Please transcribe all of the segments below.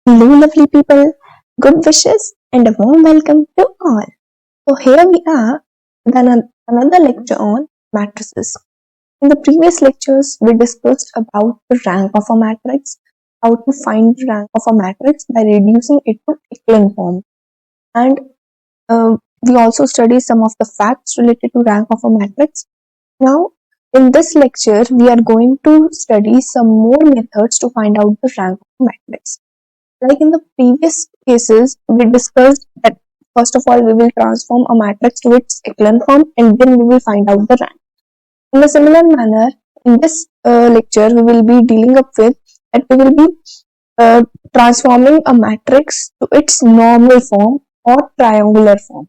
Hello, lovely people. Good wishes and a warm welcome to all. So here we are with another lecture on matrices. In the previous lectures, we discussed about the rank of a matrix, how to find the rank of a matrix by reducing it to echelon form, and we also studied some of the facts related to rank of a matrix. Now, in this lecture, we are going to study some more methods to find out the rank of a matrix. Like in the previous cases, we discussed that first of all we will transform a matrix to its echelon form and then we will find out the rank. In a similar manner, in this lecture, we will be dealing up with that we will be uh, transforming a matrix to its normal form or triangular form.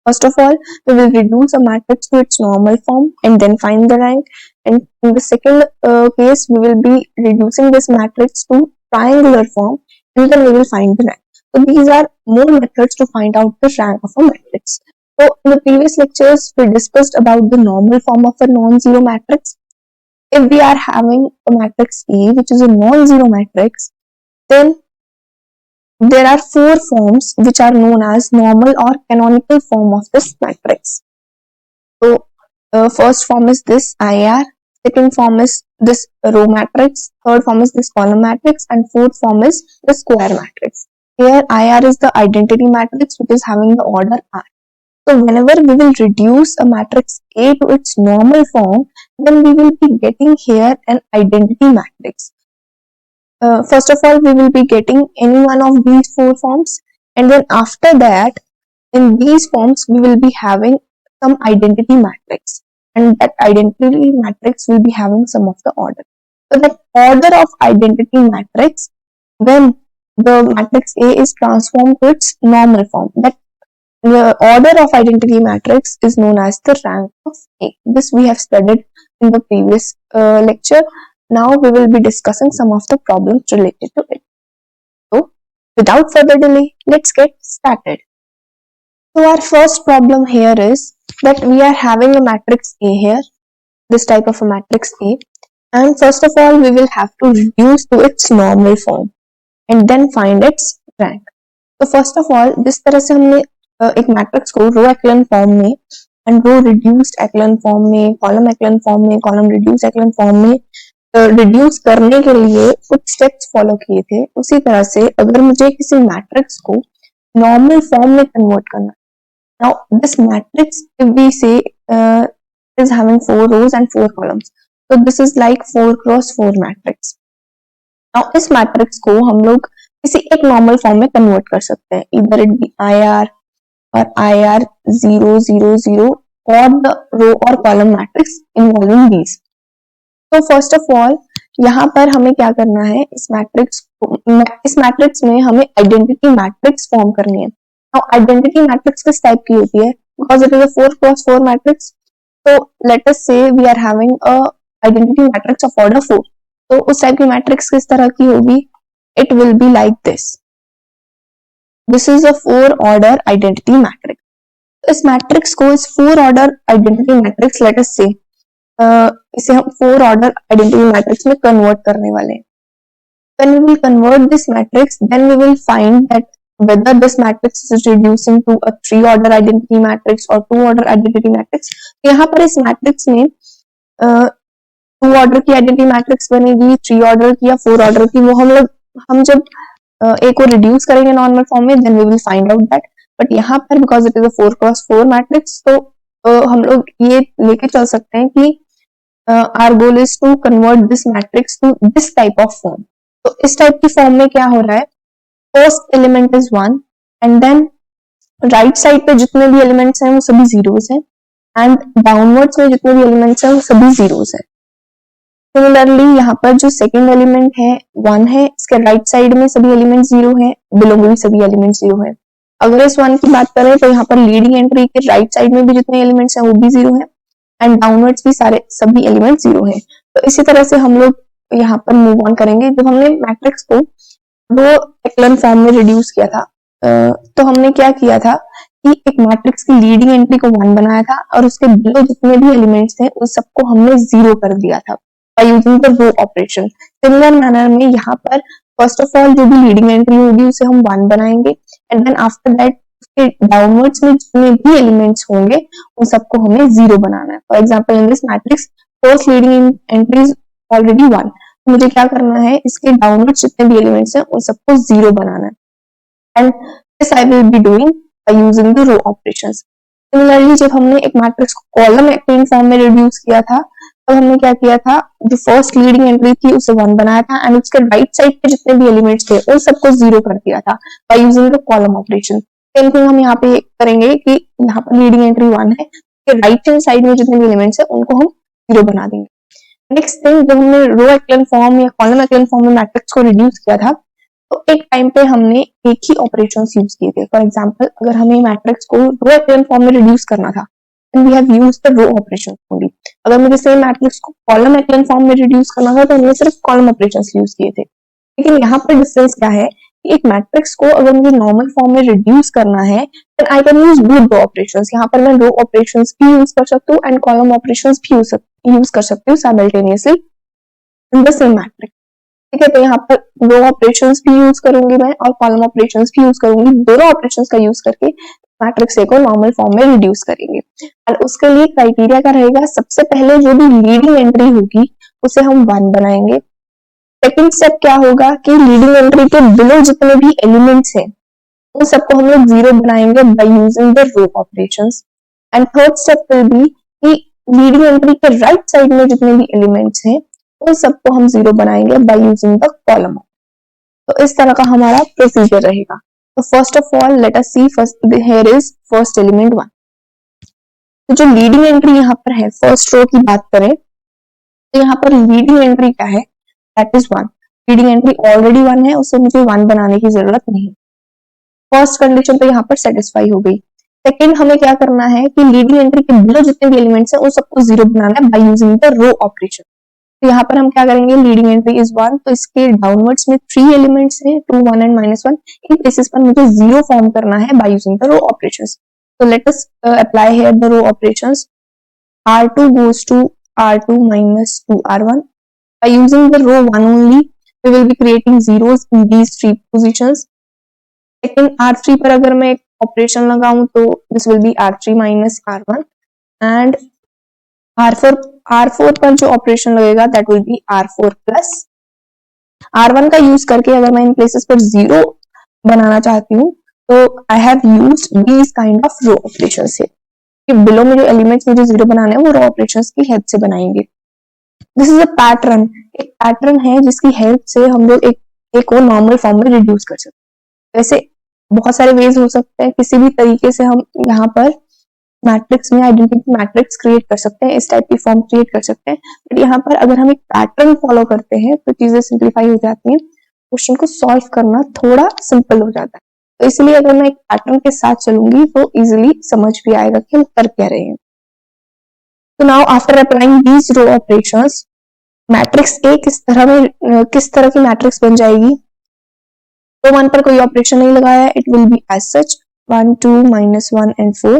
First of all, we will reduce a matrix to its normal form and then find the rank. And in the second case, we will be reducing this matrix to triangular form and then we will find the rank. So these are more methods to find out the rank of a matrix. So in the previous lectures, we discussed about the normal form of a non-zero matrix. If we are having a matrix A, which is a non-zero matrix, then there are four forms which are known as normal or canonical form of this matrix. So, first form is this IR, second form is this row matrix, third form is this column matrix, and fourth form is the square matrix. Here, IR is the identity matrix which is having the order R. So, whenever we will reduce a matrix A to its normal form, then we will be getting here an identity matrix. First of all, we will be getting any one of these four forms, and then after that, in these forms, we will be having some identity matrix, and that identity matrix will be having some of the order. So, that order of identity matrix, when the matrix A is transformed to its normal form, that the order of identity matrix is known as the rank of A. This we have studied in the previous lecture. Now we will be discussing some of the problems related to it. So, without further delay, let's get started. So, our first problem here is that we are having a matrix A here, this type of a matrix A, and first of all, we will have to reduce to its normal form and then find its rank. तो first of all जिस तरह से हमने एक matrix को row echelon form में and row reduced echelon form में, column echelon form में, कॉलम रिड्यूस एक्लन फॉर्म में रिड्यूस करने के लिए कुछ स्टेप्स फॉलो किए थे, उसी तरह से अगर मुझे किसी मैट्रिक्स को नॉर्मल फॉर्म में कन्वर्ट करना, now this matrix if we say is having 4 rows and 4 columns, so this is like 4 cross 4 matrix. Now इस मैट्रिक्स को हम लोग किसी एक नॉर्मल फॉर्म में कन्वर्ट कर सकते हैं, इधर इट बी IR और IR 0 0 0 और द रो और कॉलम मैट्रिक्स इन्वॉल्विंग दीज. तो फर्स्ट ऑफ ऑल यहाँ पर हमें क्या करना है, इस मैट्रिक्स में हमें आइडेंटिटी मैट्रिक्स फॉर्म करनी है. नाउ आइडेंटिटी मैट्रिक्स किस टाइप की होती है, because it is a 4 cross 4 matrix, तो let us say we are having a identity matrix of order 4. तो उस टाइप की मैट्रिक्स किस तरह की होगी, it will be like this. This is a 4 order identity matrix. इस मैट्रिक्स को, इस 4 order identity matrix let us say इसे हम 4 order identity matrix में कन्वर्ट करने वाले हैं. When we will convert this matrix, then we will find that whether this matrix is reducing to a 3 order identity matrix or 2 order identity matrix. यहाँ पर इस matrix में 2 ऑर्डर की identity matrix बनेगी, 3 ऑर्डर की या 4 ऑर्डर की, वो हम जब ए को रिड्यूस करेंगे नॉर्मल फॉर्म में, then we will find out that. But यहाँ पर because it is a 4 cross 4 matrix, तो हम लोग ये लेके चल सकते हैं कि our goal is to convert this matrix to this type of form. तो इस टाइप की फॉर्म में क्या हो रहा है, first element is 1 and then right side पे जितने भी एलिमेंट्स हैं वो सभी जीरोस हैं एंड डाउनवर्ड्स में जितने भी एलिमेंट्स हैं वो सभी जीरोस हैं. सिमिलरली यहाँ पर जो सेकंड एलिमेंट है 1 है, इसके राइट साइड में सभी एलिमेंट 0 है, बिलो में भी सभी एलिमेंट 0 है. अगर इस 1 की बात करें तो यहाँ पर लीडिंग एंट्री के राइट साइड में भी जितने एलिमेंट्स हैं वो भी 0 है एंड डाउनवर्ड्स भी सभी एलिमेंट 0 है. तो इसी तरह से हम लोग यहाँ पर मूव ऑन करेंगे. जब हमने मैट्रिक्स को रो एक्लन फॉर्म में रिड्यूस किया था, तो हमने क्या किया था कि एक मैट्रिक्स की लीडिंग एंट्री को 1 बनाया था और उसके बिलो जितने भी एलिमेंट्स थे उस सबको हमने 0 कर दिया था by using the row operation. Similar manner में यहाँ पर फर्स्ट ऑफ ऑल जो भी लीडिंग एंट्री होगी उसे हम 1 बनाएंगे एंड देन आफ्टर दैट उसके डाउनवर्ड्स में जितने भी एलिमेंट्स होंगे उन सबको हमें 0 बनाना है. For example in this matrix first leading entry is already 1. मुझे क्या करना है, इसके डाउनवर्ड्स जितने भी एलिमेंट्स हैं उन सबको 0 बनाना है. And this I will be doing by using the row operations. Similarly जब हमने एक मैट्रिक्स को कॉलम एक्टिंग फॉर्म में रिड्यूस किया था तब हमने क्या किया था, जो फर्स्ट लीडिंग एंट्री थी उसे 1 बनाया था एंड उसके राइट साइड पे जितने भी एलिमेंट्स थे उन सबको 0 कर दिया था by using the column operation. Same thing हम यहाँ पे करेंगे कि यहाँ पर लीडिंग एंट्री 1 है, राइट हैंड साइड में जितने भी एलिमेंट्स है उनको हम 0 बना देंगे. नेक्स्ट थिंग, जब हमने रो एक्लन फॉर्म या कॉलम एक्लन फॉर्म में मैट्रिक्स को रिड्यूस किया था तो एक टाइम पे हमने एक ही ऑपरेशंस यूज किए थे. फॉर एग्जांपल अगर हमें मैट्रिक्स को रो एक्लन फॉर्म में रिड्यूस करना था and we have used the row operations only. अगर मुझे सेम मैट्रिक्स को कॉलम एक्लन फॉर्म में रिड्यूस करना था तो हमने सिर्फ कॉलम ऑपरेशंस यूज किए थे. लेकिन यहाँ पर डिफरेंस क्या है कि एक मैट्रिक्स को अगर मुझे नॉर्मल फॉर्म में रिड्यूस करना है then I can use both row operations. यहाँ पर मैं रो ऑपरेशंस भी यूज कर सकती हूँ एंड कॉलम ऑपरेशंस भी यूज कर सकती हूँ simultaneously in the same matrix. ठीक है, तो यहाँ पर रो ऑपरेशंस भी यूज करूंगी मैं और कॉलम ऑपरेशंस भी यूज करूंगी. दोनों ऑपरेशंस का यूज करके मैट्रिक्स ए को नॉर्मल फॉर्म में रिड्यूस करेंगे. और उसके लिए क्राइटेरिया क्या रहेगा, सबसे पहले जो भी लीडिंग एंट्री होगी उसे हम 1 बनाएंगे. सेकंड स्टेप क्या होगा कि लीडिंग एंट्री के बिलो जितने भी एलिमेंट्स हैं उन सबको हम लोग 0 बनाएंगे by using the row operations. And third step will be कि लीडिंग एंट्री के राइट साइड में जितने भी एलिमेंट्स हैं उन सबको हम 0 बनाएंगे बाय यूजिंग द कॉलम. तो इस तरह का हमारा प्रोसीजर रहेगा. तो first of all let us see first here is first element 1. तो जो लीडिंग एंट्री यहाँ पर है, फर्स्ट रो की बात करें तो यहाँ पर लीडिंग एंट्री क्या है, that is 1. Leading entry already 1 है, उससे मुझे 1 बनाने की जरूरत नहीं. फर्स्ट कंडीशन तो यहाँ पर सेटिस्फाई हो गई. सेकंड हमें क्या करना है कि लीडिंग एंट्री के बिलो जितने भी एलिमेंट्स हैं उन सबको 0 बनाना है by using the row operation. तो यहाँ पर हम क्या करेंगे, लीडिंग एंट्री इज 1 तो इसके डाउनवर्ड्स में 3 एलिमेंट्स हैं 2 1 एंड -1. इन केसेस पर मुझे 0 फॉर्म करना है by using the row operations. तो let us apply here the row operations. r2 goes to r2 minus 2 r1. By using the row 1 only we will be creating zeros in these 3 positions. Second r3 पर अगर मैं operation लगाऊं तो this will be r3 minus r1 and r4 पर जो operation लगेगा that will be r4 plus r1 का use करके अगर मैं इन प्लेसेस पर 0 बनाना चाहती हूँ तो I have used these kind of row operations here. कि बिलो में जो एलिमेंट्स मुझे 0 बनाने हैं वो रो ऑपरेशंस की हेल्प से बनाएंगे. दिस इज अ पैटर्न, एक पैटर्न है जिसकी हेल्प से हम लोग एक को नॉर्मल फॉर्म में रिड्यूस कर सकते हैं. वैसे बहुत सारे वेज हो सकते हैं, किसी भी तरीके से हम यहाँ पर मैट्रिक्स में आइडेंटिटी मैट्रिक्स क्रिएट कर सकते हैं, इस टाइप की फॉर्म क्रिएट कर सकते हैं. बट यहाँ पर अगर हम एक पैटर्न फॉलो करते हैं तो चीजें सिंप्लीफाई हो जाती हैं, क्वेश्चन को सॉल्व करना थोड़ा सिंपल हो जाता है. तो इसलिए अगर मैं एक पैटर्न के साथ चलूंगी तो इजिली समझ भी आएगा कि हम कर क्या रहे हैं. तो now after applying these row operations matrix A किस तरह की मैट्रिक्स बन जाएगी. रो 1 पर कोई ऑपरेशन नहीं लगाया, it will be as such 1 2 -1 and 4.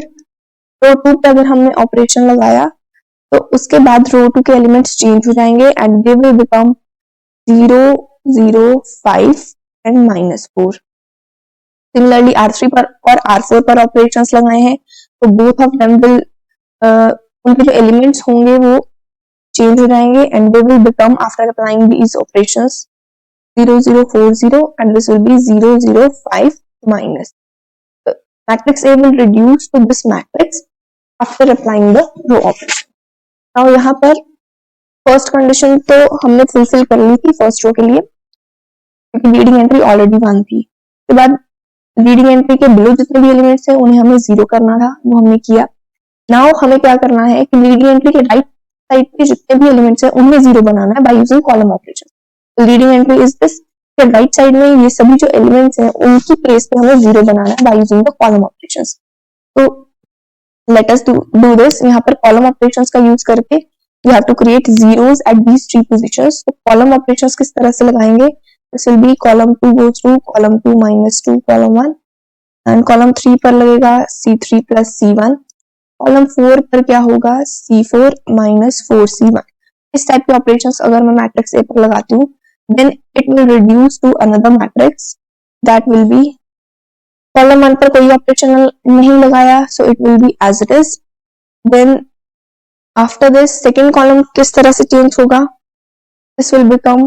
Row 2 पे अगर हमने ऑपरेशन लगाया तो उसके बाद रो 2 के एलिमेंट्स चेंज हो जाएंगे and they will become 0 0 5 and -4. Similarly r3 पर और r4 पर ऑपरेशंस लगाए हैं तो बोथ ऑफ देम विल उनके जो एलिमेंट्स होंगे वो चेंज हो जाएंगे and they will become after applying these operations 0 0 4 0 and this will be 0 0 5 minus. Matrix A will reduce to this matrix after applying the row operation. Now यहाँ पर first condition तो हमने फुलफिल कर ली थी फर्स्ट रो के लिए क्योंकि leading entry already 1 थी. उसके बाद लीडिंग एंट्री के बिलो जितने भी एलिमेंट्स हैं उन्हें हमें 0 करना था, वो हमने किया. नाउ हमें क्या करना है कि लीडिंग एंट्री के राइट साइड पे जितने भी एलिमेंट्स हैं उनमें 0 बनाना है बाय यूजिंग कॉलम ऑपरेशन. तो leading entry is this, right side में ये सभी जो एलिमेंट्स हैं उनकी प्लेस पे हमें 0 बनाना है by using the column operations. तो लेट अस डू दिस. यहाँ पर कॉलम ऑपरेशंस का यूज करके we have to create zeros at these 3 positions. तो कॉलम ऑपरेशंस किस तरह से लगाएंगे, this will be column 2 goes to column 2 -2 column 1 and column 3 पर लगेगा c3 plus c1. column 4 पर क्या होगा c4 -4 c1. इस टाइप के ऑपरेशंस अगर मैं मैट्रिक्स ए पर लगाती हूँ then it will reduce to another matrix that will be column 1 पर कोई ऑपरेशन नहीं लगाया, so it will be as it is. Then after this second column किस तरह से चेंज होगा, this will become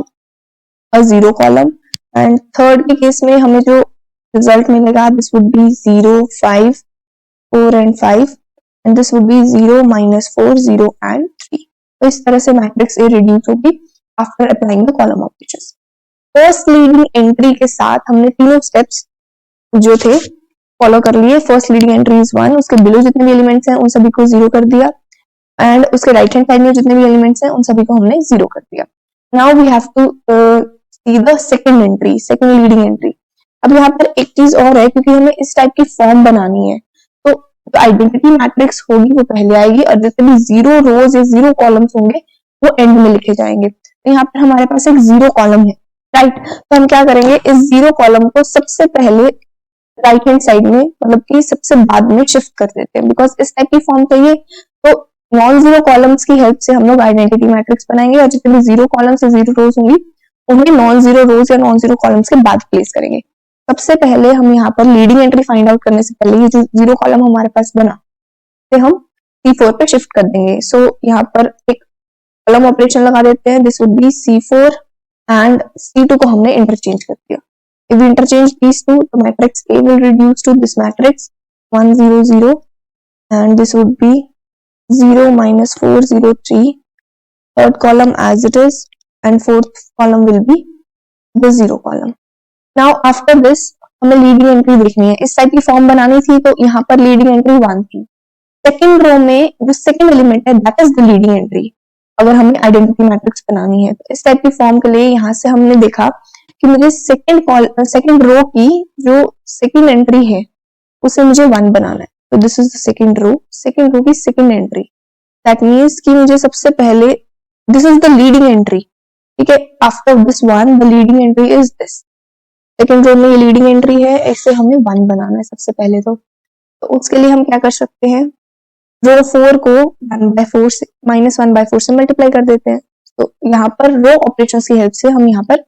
a zero column, and third के case में हमें जो रिजल्ट मिलेगा this would be 0, 5, 4 and 5, and this would be 0, -4, 0 and 3. तो इस तरह से मैट्रिक्स A रिड्यूस होगी after applying the column operations. First leading entry के साथ हमने तीनों स्टेप्स जो थे फॉलो कर लिए. फर्स्ट लीडिंग एंट्री इज 1, उसके बिलो जितने भी एलिमेंट्स हैं उन सभी को 0 कर दिया, एंड उसके राइट हैंड साइड में जितने भी एलिमेंट्स हैं उन सभी को हमने 0 कर दिया. Now we have to see the second entry, second leading entry. अब यहाँ पर एक चीज और है, क्योंकि हमें इस टाइप की फॉर्म बनानी है, तो जो आइडेंटिटी मैट्रिक्स होगी वो पहले आएगी, और जितने भी 0 रोज या 0 कॉलम्स होंगे वो एंड में लिखे जाएंगे. तो यहाँ पर हमारे पास एक 0 कॉलम है, राइट. तो हम क्या करेंगे, इस 0 कॉलम को सबसे पहले राइट हैंड साइड में, मतलब कि सबसे बाद में शिफ्ट कर देते हैं, बिकॉज इस टाइप की फॉर्म चाहिए. तो नॉन जीरो कॉलम्स की हेल्प से हम लोग आइडेंटिटी मैट्रिक्स बनाएंगे, और जितने भी 0 कॉलम्स या 0 रोज होंगी उन्हें नॉन जीरो रोज या नॉन जीरो कॉलम्स के बाद प्लेस करेंगे. सबसे पहले हम यहाँ पर लीडिंग एंट्री फाइंड आउट करने से पहले ये जो 0 कॉलम हमारे पास बना तो हम C4 पे शिफ्ट कर देंगे. सो यहाँ पर एक कॉलम ऑपरेशन लगा देते हैं, this would B C4, and C2 को हमने इंटरचेंज कर दिया. If we interchange these two, the matrix A will reduce to this matrix 1, 0, 0, and this would be 0, -4, 0, 3. Third column as it is, and fourth column will be the 0 column. Now after this हमें leading entry देखनी है. इस type की form बनानी थी, तो यहाँ पर लीडिंग एंट्री 1 थी. सेकेंड रो में जो सेकेंड एलिमेंट है that is the leading entry. अगर हमें आइडेंटिटी मैट्रिक्स बनानी है तो इस टाइप की फॉर्म के लिए यहाँ से हमने देखा कि मुझे सेकेंड रो की जो सेकेंड एंट्री है उसे मुझे 1 बनाना है. तो this is the second row की सेकेंड एंट्री. दैट मीन्स कि मुझे सबसे पहले this is the leading entry, ठीक है. After this 1 the leading entry is this. Second row में ये लीडिंग एंट्री है, इससे हमें 1 बनाना है सबसे पहले. तो उसके लिए हम क्या कर सकते हैं, रो 4 को 1/4 से -1/4 से मल्टीप्लाई कर देते हैं. तो यहाँ पर रो ऑपरेशन की हेल्प से हम यहाँ पर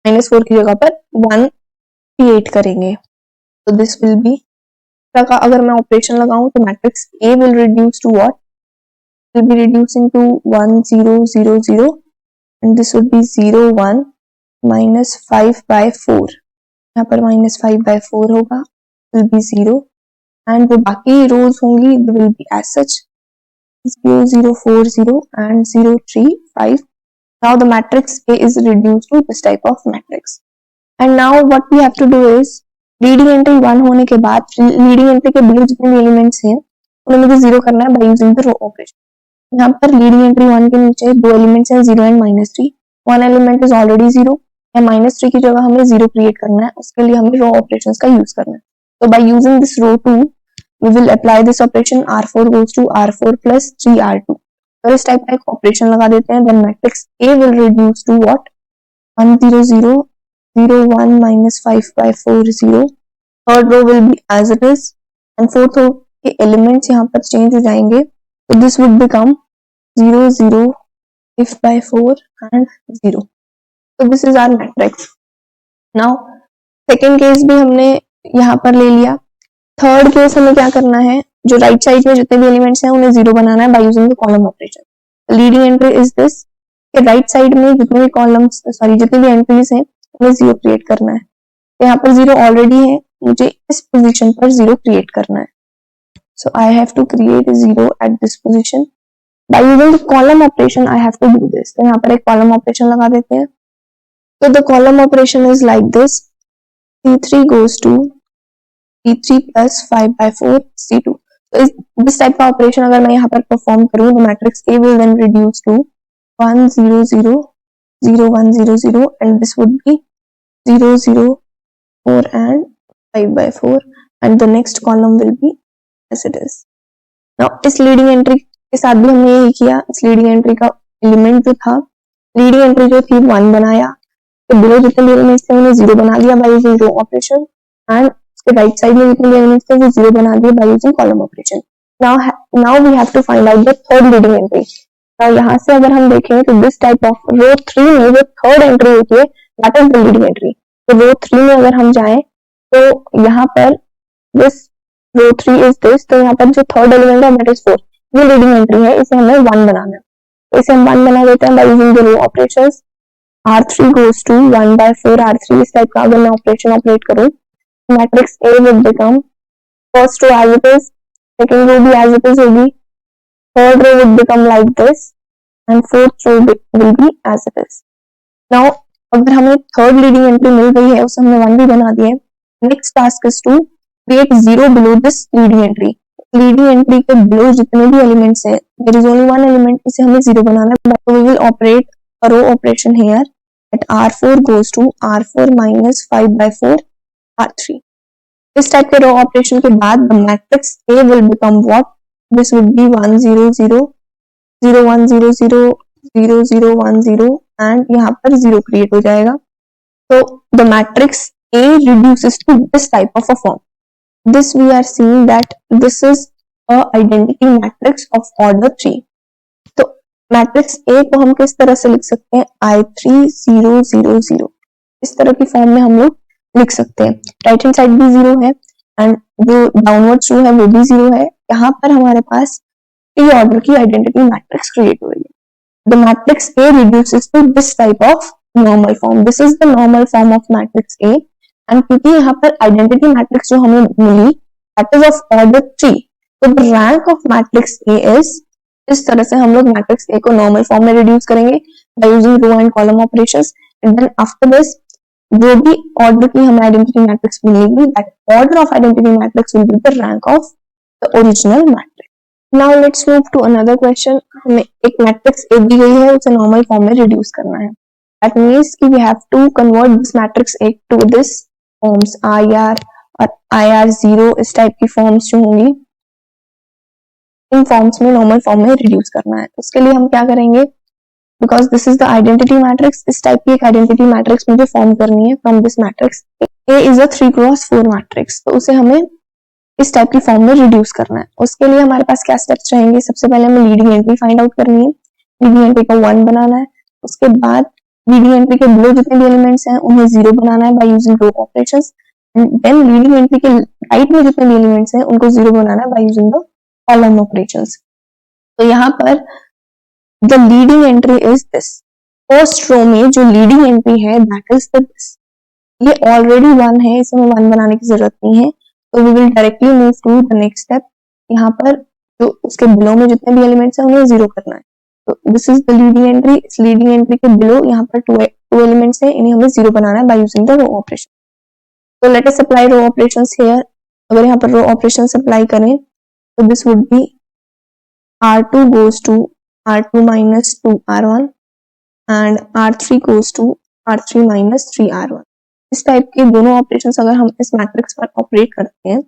-4 की जगह पर 1 क्रिएट करेंगे. तो दिस विल बी, अगर मैं ऑपरेशन लगाऊं तो matrix A will reduce to what, will be reducing to 1, 0, 0, 0, and this would be 0, 1, -5/4. यहाँ पर -5/4 होगा, विल बी 0, एंड जो बाकी रोज होंगी will be as such 0, 0, 4, 0 and 0, 3, 5. Now the matrix A is reduced to this type of matrix. And now what we have to do is leading entry 1 होने के बाद leading entry के below जितने भी elements हैं उन्हें मुझे 0 करना है by using the row operation. यहाँ पर लीडिंग एंट्री 1 के नीचे 2 एलिमेंट्स हैं 0 एंड -3. 1 एलिमेंट इज ऑलरेडी 0, या -3 की जगह हमें 0 क्रिएट करना है, उसके लिए हमें रो ऑपरेशंस का यूज करना है. तो by using this row 2 we will apply this operation. R4 goes to R4 plus 3R2. तो इस टाइप का एक ऑपरेशन लगा देते हैं. then matrix A will reduce to what, 1, 0, 0, 0, 1, -5/4, 0. third row will be as it is, and fourth row के elements यहाँ पर चेंज हो जाएंगे. तो this would become 0, 0, 5/4 and 0. तो this is our matrix. now second case भी हमने यहाँ पर ले लिया. थर्ड केस हमें क्या करना है, जो राइट साइड में जितने भी एलिमेंट्स हैं उन्हें 0 बनाना है by using the column operation. Leading entry is this, कि राइट साइड में जितने भी कॉलम्स जितने भी एंट्रीज हैं उन्हें 0 क्रिएट करना है. तो यहाँ पर 0 ऑलरेडी है, मुझे इस पोजीशन पर 0 क्रिएट करना है. So I have to create 0 at this position by using the column operation. I have to do this. तो यहाँ पर एक कॉलम ऑपरेशन लगा देते हैं. तो the column operation is like this, C3 goes to C3 plus 5/4 C2. तो इस टाइप का ऑपरेशन अगर मैं यहाँ पर परफॉर्म करूँ तो matrix A will then reduce to 1, 0, 0, 0, 1, 0, 0, and this would be 0, 0, 4 and 5/4, and the next column will be as it is. Now इस लीडिंग एंट्री के साथ भी हमने यही किया. इस लीडिंग एंट्री का एलिमेंट जो था, लीडिंग एंट्री जो थी 1 बनाया, तो बिलो जितने भी एलिमेंट्स थे उन्हें 0 बना दिया by using row operation, and right side में जितने एलिमेंट्स थे वो 0 बना दिए by using column operation. Now we have to find out the third leading entry. और यहाँ से अगर हम देखें तो दिस टाइप ऑफ रो 3 में जो थर्ड एंट्री होती है that is the leading entry. तो रो 3 में अगर हम जाएं तो यहाँ पर दिस रो 3 इज दिस, तो यहाँ पर जो थर्ड एलिमेंट है दैट इज 4, ये लीडिंग एंट्री है, इसे हमें 1 बनाना है। तो इसे हम 1 बना देते हैं by using the row operations. R3 goes to 1/4 R3, इस टाइप का अगर मैं ऑपरेशन ऑपरेट करूं, matrix A will become first row as it is, second row भी as it is होगी, third row would become like this and fourth row will be as it is. Now अगर हमें third leading entry मिल गई है, उसे हमने 1 भी बना दिया है, next task is to create 0 below this leading entry. Leading entry के बिलो जितने भी एलिमेंट्स हैं, there is only one element, इसे हमें 0 बनाना है। So we will operate a row operation here that R4 goes to R4 minus 5/4 R3. इस type के रो ऑपरेशन के बाद the matrix A will become what? This would be 1 0 0 0 1 0 0 0 0 1 0 and यहाँ पर 0 क्रिएट हो जाएगा। So the matrix A reduces to this type of a form. This we are seeing that this is a identity matrix of order 3. तो matrix A को हम किस तरह से लिख सकते हैं? I3 0 0 0, इस तरह की फॉर्म में हम लोग लिख सकते हैं। राइट हैंड साइड भी 0 है एंड जो डाउनवर्ड रो है वो भी 0 है। यहाँ पर हमारे पास T ऑर्डर की आइडेंटिटी मैट्रिक्स क्रिएट हो रही है। The matrix A reduces to this type of normal form. This is the normal form of matrix A. And क्योंकि यहाँ पर आइडेंटिटी मैट्रिक्स जो हमें मिली that is of order 3, तो the rank of matrix A is, इस तरह से हम लोग मैट्रिक्स A को नॉर्मल फॉर्म में रिड्यूस करेंगे by using row and column operations. And then after this, जो भी ऑर्डर की हमें आइडेंटिटी मैट्रिक्स मिलेगी, that order of identity matrix will be the rank of the original matrix. Now let's move to another question. हमें एक matrix A दी गई है, उसे नॉर्मल फॉर्म में रिड्यूस करना है। That means कि we have to convert this matrix A to this forms IR और IR0, इस टाइप की फॉर्म्स जो होंगी, इन फॉर्म्स में नॉर्मल फॉर्म में रिड्यूस करना है। उसके लिए हम क्या करेंगे, because this is the identity matrix, इस टाइप की एक आइडेंटिटी मैट्रिक्स मुझे फॉर्म करनी है from this matrix. A is a 3x4 matrix, तो उसे हमें इस टाइप की फॉर्म में रिड्यूस करना है। उसके लिए हमारे पास क्या स्टेप्स रहेंगे? सबसे पहले हमें लीडिंग एंट्री फाइंड आउट करनी है, लीडिंग एंट्री को 1 बनाना है। उसके बाद लीडिंग एंट्री के बिलो जितने भी एलिमेंट्स हैं उन्हें 0 बनाना है by using row operations. And then leading entry के राइट में जितने भी एलिमेंट्स हैं उनको 0 बनाना है by using the column operations. तो यहाँ पर the leading entry is this, first row में जो लीडिंग एंट्री है दैट इज दिस, ये ऑलरेडी 1 है, इसमें 1 बनाने की जरूरत नहीं है। तो we will directly move to the next step. यहाँ पर जो उसके बिलो में जितने भी एलिमेंट्स हैं उन्हें 0 करना है। तो this is the leading entry, इस लीडिंग एंट्री के बिलो यहाँ पर 2 एलिमेंट्स हैं, इन्हें हमें 0 बनाना है by using the row operation. तो let us apply row operations here. अगर यहाँ पर रो ऑपरेशंस अप्लाई करें तो this would be R2 goes to R2 minus 2R1 and R3 goes to R3 minus 3R1। इस टाइप के दोनों operations अगर हम इस मैट्रिक्स पर ऑपरेट करते हैं,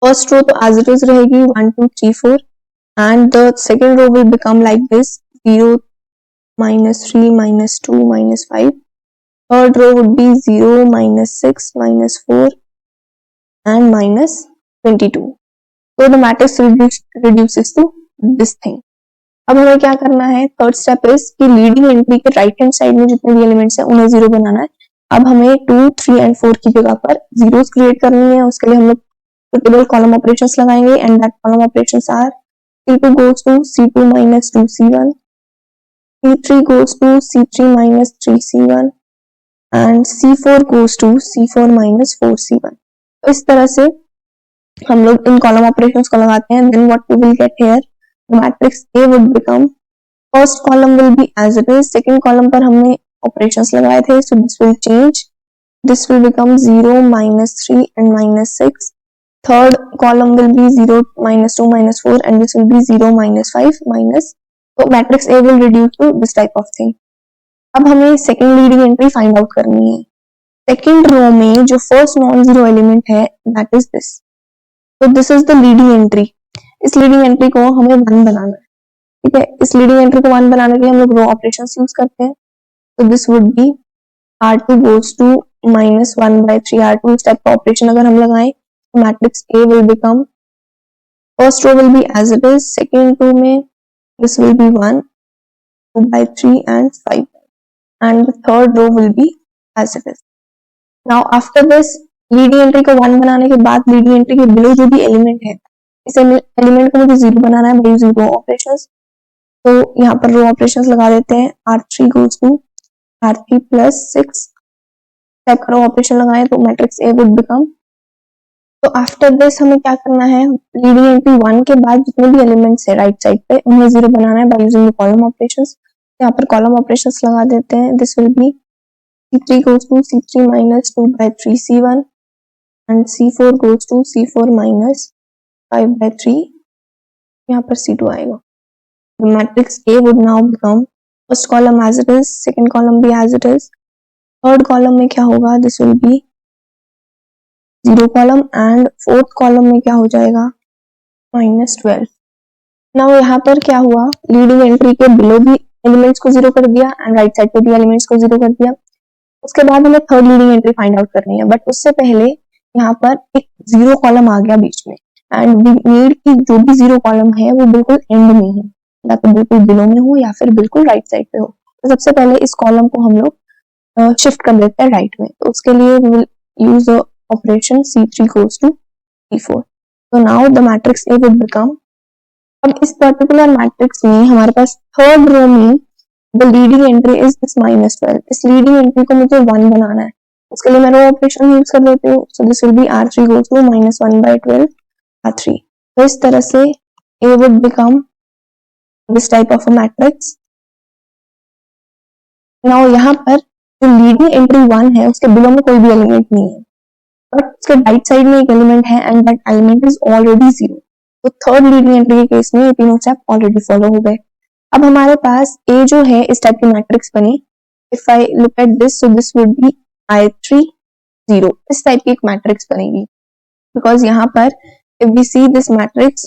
फर्स्ट रो तो एज इट इज रहेगी 1 2 3 4 and the second row will become like this 0 minus 3 minus 2 minus 5, third row would be 0 minus 6 minus 4 and minus 22. So the matrix reduces to this thing. अब हमें क्या करना है? Third step is कि leading entry के right hand side में जितने भी एलिमेंट्स हैं उन्हें 0 बनाना है। अब हमें 2 3 एंड 4 की जगह पर जीरोस क्रिएट करनी है। उसके लिए हम लोग सुटेबल कॉलम ऑपरेशंस लगाएंगे and that column operations are C2 goes to C2 minus 2C1, C3 goes to C3 minus 3C1 and C4 goes to C4 minus 4C1। तो इस तरह से हम लोग इन कॉलम ऑपरेशंस को लगाते हैं। Then what we will get here, the matrix A would become, first column will be as it is, second column पर हमने ऑपरेशंस लगाए थे, so this will change, this will become 0 minus 3 and minus 6, third column will be 0 minus 2 minus 4 and this will be 0 minus 5 minus, तो matrix A will reduce to this type of thing। अब हमें second leading entry find out करनी है। Second row में जो first non zero element है that is this, तो this is the leading entry. इस लीडिंग एंट्री को हमें 1 बनाना है, ठीक है। इस लीडिंग एंट्री को 1 बनाने के लिए हम लोग रो ऑपरेशंस यूज करते हैं। तो this would be R2 goes to minus 1/3 R2, इस टाइप का ऑपरेशन अगर हम लगाएं तो matrix A will become, first row will be as it is, second row में this will be 1 2 by 3 and 5, and the third row will be as it is. Now after this leading entry को 1 बनाने के बाद leading entry के below जो भी element है, इस एलिमेंट को मुझे 0 बनाना है बाय यूजिंग रो ऑपरेशंस। तो यहाँ पर रो ऑपरेशंस लगा देते हैं, R3 goes to R3 plus 6 type का रो ऑपरेशन लगाए तो मैट्रिक्स ए वुड बिकम। तो आफ्टर दिस हमें क्या करना है, लीडिंग एंट्री 1 के बाद जितने भी एलिमेंट्स है राइट साइड पे उन्हें 0 बनाना है बाय यूजिंग कॉलम ऑपरेशंस। यहाँ पर कॉलम ऑपरेशंस लगा देते हैं, this will B C3 goes to C3 minus 2 by 3 C1 and C4 goes to C4 minus 5 by 3, यहाँ पर C2 आएगा। The matrix A would now become first column as it is, second column भी as it is, third column में क्या होगा, this will be 0 column and fourth column में क्या हो जाएगा -12। Now यहाँ पर क्या हुआ, लीडिंग एंट्री के बिलो भी एलिमेंट्स को 0 कर दिया एंड राइट साइड पे भी एलिमेंट्स को 0 कर दिया। उसके बाद हमें third leading entry find out करनी है, बट उससे पहले यहाँ पर एक 0 कॉलम आ गया बीच में एंड वी नीड की जो भी 0 कॉलम है वो बिल्कुल एंड में हो, या तो बिल्कुल बिलो में हो या फिर बिल्कुल राइट साइड पे हो। तो सबसे पहले इस कॉलम को हम लोग शिफ्ट कर देते हैं राइट में, तो उसके लिए we will use operation C3 goes to C4। तो now the matrix A would become, अब इस पर्टिकुलर मैट्रिक्स में हमारे पास थर्ड रो में the leading entry is this -12। इस लीडिंग एंट्री को मुझे 1 बनाना है, उसके लिए मैं रो ऑपरेशन यूज कर लेती हूँ। सो this will B R3 goes to -1 by 12 R3। तो इस तरह से A would become this type of a matrix। Now यहाँ पर जो लीडिंग एंट्री 1 है उसके बिलो में कोई भी एलिमेंट नहीं है, बट उसके राइट साइड में एक एलिमेंट है and that element is already 0। तो थर्ड लीडिंग एंट्री के केस में ये तीनों स्टेप ऑलरेडी फॉलो हो गए। अब हमारे पास A जो है इस टाइप की मैट्रिक्स बनी, if I look at this, so this would be I3 0, इस टाइप की एक मैट्रिक्स बनेगी, बिकॉज यहाँ पर if we see this matrix,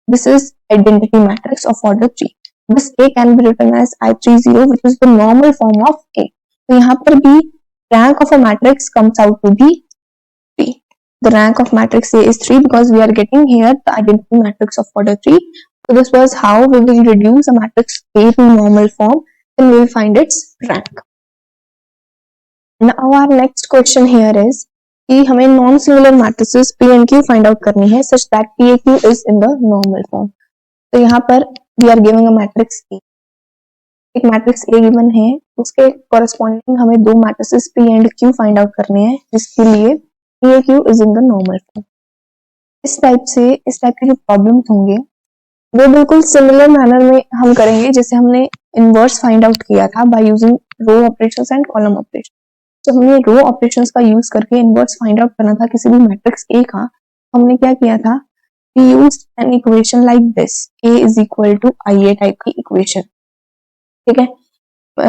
this is identity matrix of order 3। this A can be written as I3 0, which is the normal form of A। तो यहाँ पर भी rank of a matrix comes out to be 3। the rank of matrix A is 3 because we are getting here the identity matrix of order 3। so this was how we will reduce a matrix A to normal form, then we will find its rank। now our next question here is कि हमें non singular matrices P and Q find out करनी है such that PAQ is in the normal form. तो यहाँ पर we are giving a matrix A, एक matrix A given है, उसके कॉरेस्पॉन्डिंग हमें दो matrices P and Q find out करने हैं, जिसके लिए PAQ is in the normal form. इस टाइप के जो प्रॉब्लम्स होंगे वो बिल्कुल सिमिलर मैनर में हम करेंगे जैसे हमने इनवर्स फाइंड आउट किया था by using row operations and column operation. तो हमने रो ऑपरेशंस का यूज करके इनवर्स फाइंड आउट करना था किसी भी मैट्रिक्स A का। हमने क्या किया था, we used an equation like this, A is equal to IA type की इक्वेशन। ठीक है,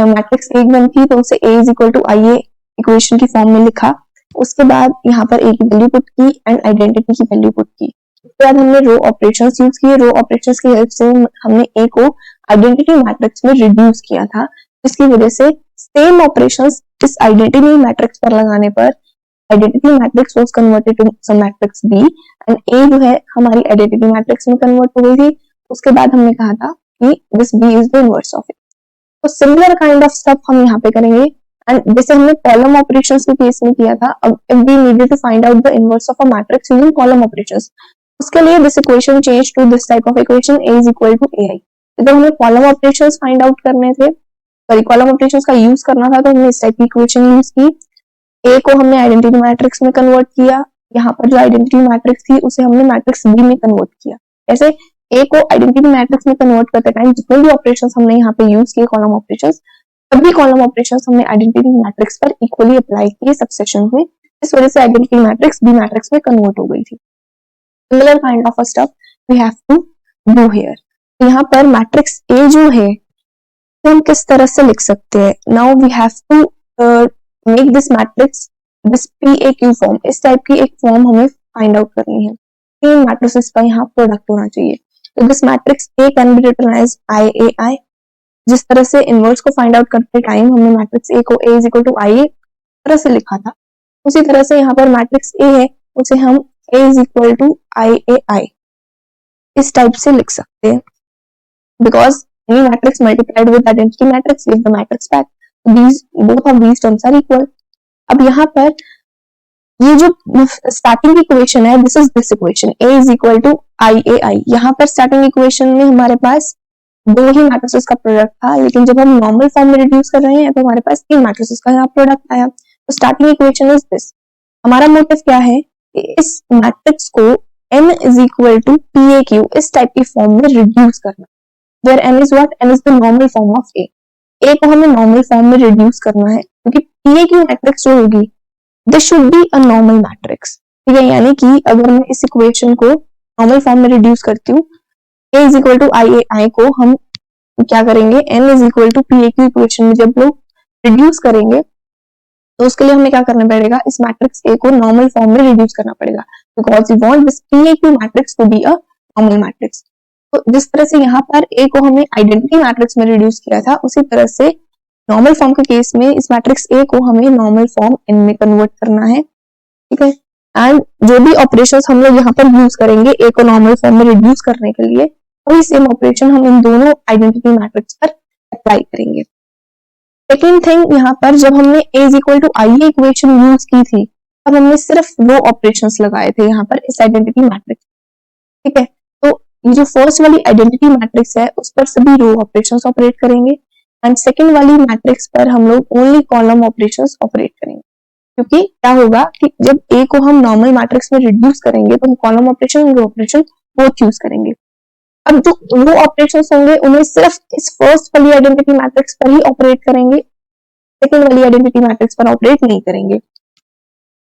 मैट्रिक्स A गिवन थी तो उसे A is equal to IA equation की फॉर्म में लिखा, उसके बाद यहाँ पर A की वैल्यू पुट की एंड आइडेंटिटी की वैल्यू पुट की। उसके बाद हमने रो ऑपरेशंस यूज किए, रो ऑपरेशंस की हेल्प से हमने A को आइडेंटिटी मैट्रिक्स में रिड्यूस किया था, जिसकी वजह से सेम ऑपरेशंस इस आइडेंटिटी मैट्रिक्स पर लगाने पर identity matrix was converted to some matrix B and A जो है हमारी आइडेंटिटी मैट्रिक्स में कन्वर्ट हो गई थी। उसके बाद हमने कहा था कि this B is the inverse of it. तो सिमिलर काइंड ऑफ स्टफ हम यहाँ पे करेंगे एंड जैसे हमने कॉलम ऑपरेशंस के केस में किया था, अब if we needed to find out the inverse of a matrix using column operations, उसके लिए this equation change to this type of equation A is equal to AI। जब हमें कॉलम ऑपरेशंस फाइंड आउट करने थे, column operations का use करना था, तो हमने इस टाइप की इक्वेशन यूज की। A को हमने आइडेंटिटी मैट्रिक्स में कन्वर्ट किया, यहाँ पर जो आइडेंटिटी मैट्रिक्स थी उसे हमने मैट्रिक्स B में कन्वर्ट किया। ऐसे A को आइडेंटिटी मैट्रिक्स में कन्वर्ट करते टाइम जितने भी ऑपरेशंस हमने यहाँ पे यूज किए कॉलम ऑपरेशंस, सभी कॉलम ऑपरेशंस हमने आइडेंटिटी मैट्रिक्स पर इक्वली अप्लाई किए सबसेक्शन में, इस वजह से आइडेंटिटी मैट्रिक्स B मैट्रिक्स में कन्वर्ट हो गई थी। Similar kind of stuff we have to do here. यहाँ पर मैट्रिक्स A जो है हम किस तरह से लिख सकते हैं, now we have to make this matrix this PAQ form, इस टाइप की एक फॉर्म हमें फाइंड आउट करनी है। तीन मैट्रिसेस का यहाँ प्रोडक्ट होना चाहिए। तो this matrix A can be written as IAI। जिस तरह से इनवर्स को फाइंड आउट करते टाइम हमने मैट्रिक्स A को A is equal to IA तरह से लिखा था, उसी तरह से यहाँ पर मैट्रिक्स A है उसे हम A is equal to IAI इस टाइप से लिख सकते हैं, because any matrix multiplied with identity matrix give the matrix back. These both of these terms are equal. अब यहाँ पर ये जो स्टार्टिंग इक्वेशन है, this equation a is equal to I A I. यहाँ पर स्टार्टिंग इक्वेशन में हमारे पास दो ही मैट्रिसेस का प्रोडक्ट था, लेकिन जब हम नॉर्मल फॉर्म में रिड्यूस कर रहे हैं तो हमारे पास तीन मैट्रिसेस का यहाँ प्रोडक्ट आया. तो स्टार्टिंग इक्वेशन इज दिस. हमारा मोटिव क्या है कि इस मैट्रिक्स को n is equal to PAQ इस टाइप की फॉर्म में रिड्यूस करना. Where n is what? n is the normal form of a. a को हमें नॉर्मल फॉर्म में रिड्यूस करना है, क्योंकि PAQ मैट्रिक्स जो होगी this should B a normal matrix. ठीक है, यानी कि अगर मैं इस इक्वेशन को नॉर्मल फॉर्म में रिड्यूस करती हूँ, a is equal to I A I को हम क्या करेंगे, n is equal to PAQ equation में जब लोग रिड्यूस करेंगे तो उसके लिए हमें क्या करना पड़ेगा, इस मैट्रिक्स A को नॉर्मल फॉर्म में रिड्यूस करना पड़ेगा, because we want this PAQ matrix to be a normal matrix. तो जिस तरह से यहाँ पर A को हमने आइडेंटिटी मैट्रिक्स में रिड्यूस किया था, उसी तरह से नॉर्मल फॉर्म के केस में इस मैट्रिक्स A को हमें नॉर्मल फॉर्म n में कन्वर्ट करना है. ठीक है, एंड जो भी ऑपरेशंस हम लोग यहाँ पर यूज करेंगे A को नॉर्मल फॉर्म में रिड्यूस करने के लिए, वही सेम ऑपरेशन हम इन दोनों आइडेंटिटी मैट्रिक्स पर अप्लाई करेंगे. सेकेंड थिंग, यहाँ पर जब हमने a is equal to I A equation use की थी, तब हमने सिर्फ रो ऑपरेशंस लगाए थे यहाँ पर इस आइडेंटिटी मैट्रिक्स. ठीक है, तो ये जो फर्स्ट वाली आइडेंटिटी मैट्रिक्स है उस पर सभी रो ऑपरेशंस ऑपरेट करेंगे, एंड सेकेंड वाली मैट्रिक्स पर हम लोग ओनली कॉलम ऑपरेशंस ऑपरेट करेंगे. क्योंकि क्या होगा कि जब a को हम नॉर्मल मैट्रिक्स में रिड्यूस करेंगे तो हम कॉलम ऑपरेशन और रो ऑपरेशन बोथ यूज करेंगे. अब जो रो ऑपरेशंस होंगे उन्हें सिर्फ इस फर्स्ट वाली आइडेंटिटी मैट्रिक्स पर ही ऑपरेट करेंगे, सेकंड वाली आइडेंटिटी मैट्रिक्स पर ऑपरेट नहीं करेंगे.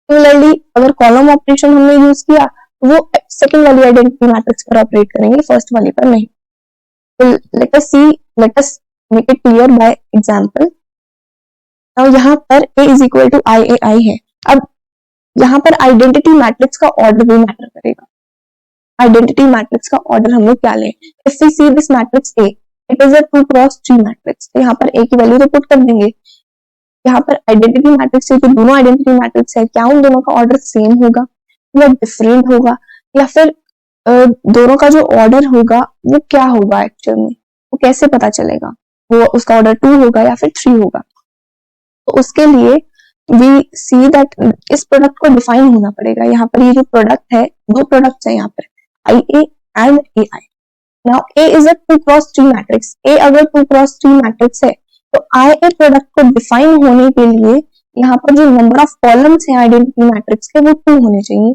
सिमिलरली अगर कॉलम ऑपरेशन हमने यूज किया तो वो सेकंड वाली आइडेंटिटी मैट्रिक्स पर ऑपरेट करेंगे, फर्स्ट वाली पर नहीं. तो let us make it clear by example. अब यहाँ पर a is equal to I A I है. अब यहाँ पर आइडेंटिटी मैट्रिक्स का ऑर्डर भी मैटर करेगा. आइडेंटिटी मैट्रिक्स का ऑर्डर हम लोग क्या लें? If we see this matrix A, it is a 2x3 matrix, तो यहाँ पर A की वैल्यू तो पुट कर देंगे. यहाँ पर आइडेंटिटी मैट्रिक्स जो दोनों आइडेंटिटी मैट्रिक्स है, क्या उन दोनों का ऑर्डर सेम होगा या डिफरेंट होगा, या फिर दोनों का जो ऑर्डर होगा वो क्या होगा एक्चुअल में, वो कैसे पता चलेगा, वो उसका ऑर्डर 2 होगा या फिर 3 होगा. तो उसके लिए वी सी दैट इस प्रोडक्ट को डिफाइन होना पड़ेगा. यहाँ पर ये जो प्रोडक्ट है, दो प्रोडक्ट्स है यहाँ पर, IA and AI. Now A is a 2x3 matrix. A अगर 2x3 मैट्रिक्स है तो IA प्रोडक्ट को डिफाइन होने के लिए यहाँ पर जो नंबर ऑफ कॉलम्स है आइडेंटिटी मैट्रिक्स के वो 2 होने चाहिए.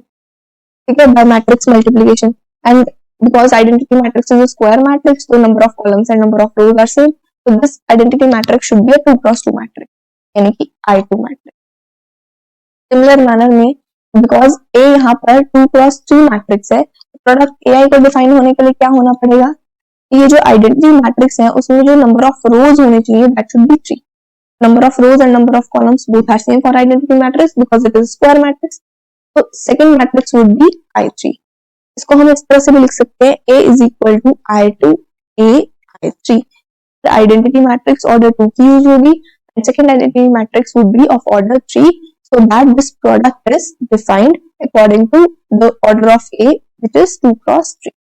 ठीक है, by matrix multiplication. And because identity matrix is a square matrix, तो number of columns and number of rows are same. So this identity matrix should be a 2x2 matrix, यानी कि I2 matrix. Similar manner में because A यहाँ पर 2x3 matrix है, product AI को define होने के लिए क्या होना पड़ेगा, ये जो आइडेंटिटी मैट्रिक्स है उसमें जो नंबर ऑफ रोज होने चाहिए that should be 3. Number of rows and number of columns both are same for identity matrix because it is square matrix. तो second matrix would be I3. इसको हम इस तरह से भी लिख सकते हैं, A is equal to I2 A I3. Identity matrix order 2 की यूज होगी and second identity matrix would be of order 3, so that this product is defined according to the order of A, which is 2x3.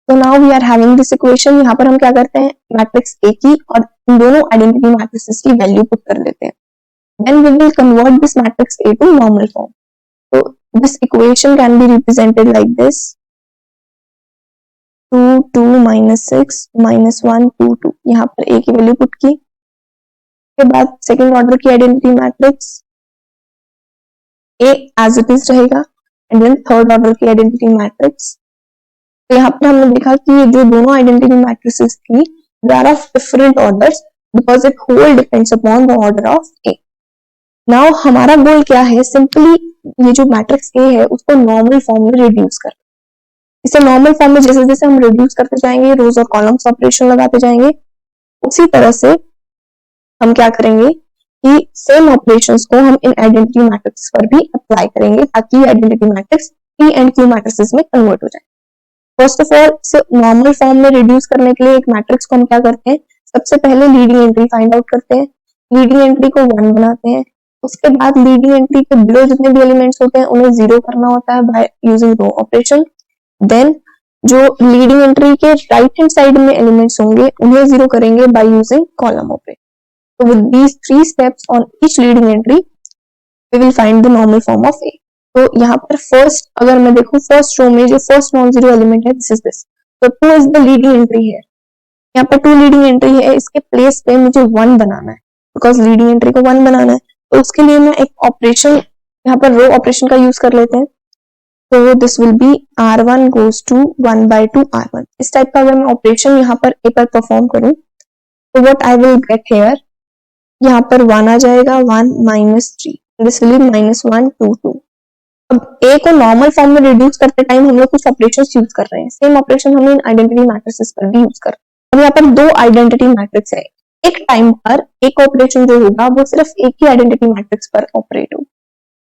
So now we are having this equation. यहाँ पर हम क्या करते हैं, matrix A की और इन दोनों identity matrix की वैल्यू पुट कर देते हैं. Then we will convert this matrix A to normal form. So this equation can be represented like this: 2 2 minus 6 minus 1 2 2. यहाँ पर A की वैल्यू पुट की, के बाद सेकेंड ऑर्डर की identity matrix A as it is रहेगा and then third order की identity matrix. तो यहाँ पर हमने देखा कि ये जो दोनों आइडेंटिटी मैट्रिसेस थी they are of different orders because it whole depends upon the order of A. Now हमारा गोल क्या है, सिंपली ये जो मैट्रिक्स A है उसको नॉर्मल फॉर्म में रिड्यूस कर. इसे नॉर्मल फॉर्म में जैसे जैसे हम रिड्यूस करते जाएंगे, रोज और कॉलम्स ऑपरेशन लगाते जाएंगे, उसी तरह से हम क्या करेंगे कि सेम ऑपरेशंस को हम इन आइडेंटिटी मैट्रिक्स पर भी अप्लाई करेंगे ताकि identity matrix P and Q matrices में कन्वर्ट हो जाए. फर्स्ट ऑफ ऑल इसे नॉर्मल फॉर्म में रिड्यूस करने के लिए एक मैट्रिक्स को हम क्या करते हैं, सबसे पहले लीडिंग एंट्री फाइंड आउट करते हैं. लीडिंग एंट्री को 1 बनाते हैं. उसके बाद लीडिंग एंट्री के बिलो जितने भी एलिमेंट्स होते हैं उन्हें 0 करना होता है by using row operation. Then जो लीडिंग एंट्री के राइट हैंड साइड में एलिमेंट्स होंगे उन्हें जीरो करेंगे by using column operator. So with these three steps on each leading entry, we will find the normal form of A. तो यहाँ पर first अगर मैं देखूँ फर्स्ट रो में जो फर्स्ट नॉन जीरो एलिमेंट है दिस इज दिस. तो 2 इज द लीडिंग एंट्री है. यहाँ पर 2 लीडिंग एंट्री है. इसके प्लेस पे मुझे 1 बनाना है बिकॉज लीडिंग एंट्री को 1 बनाना है. तो उसके लिए मैं एक ऑपरेशन यहाँ पर रो ऑपरेशन का यूज कर लेते हैं. तो this will be R1 goes to 1 by 2 R1. इस टाइप का अगर मैं ऑपरेशन यहाँ पर A पर परफॉर्म करूँ तो what I will get here, यहाँ पर 1 आ जाएगा, 1 -3. This will B -1 2 2. अब A को नॉर्मल फॉर्म में रिड्यूस करते टाइम हम लोग कुछ ऑपरेशंस यूज कर रहे हैं. सेम ऑपरेशन हम इन आइडेंटिटी मैट्रिसेस पर भी यूज कर रहे हैं. अब यहाँ पर 2 आइडेंटिटी मैट्रिक्स है. एक टाइम पर एक ऑपरेशन जो होगा वो सिर्फ एक ही आइडेंटिटी मैट्रिक्स पर ऑपरेट होगा.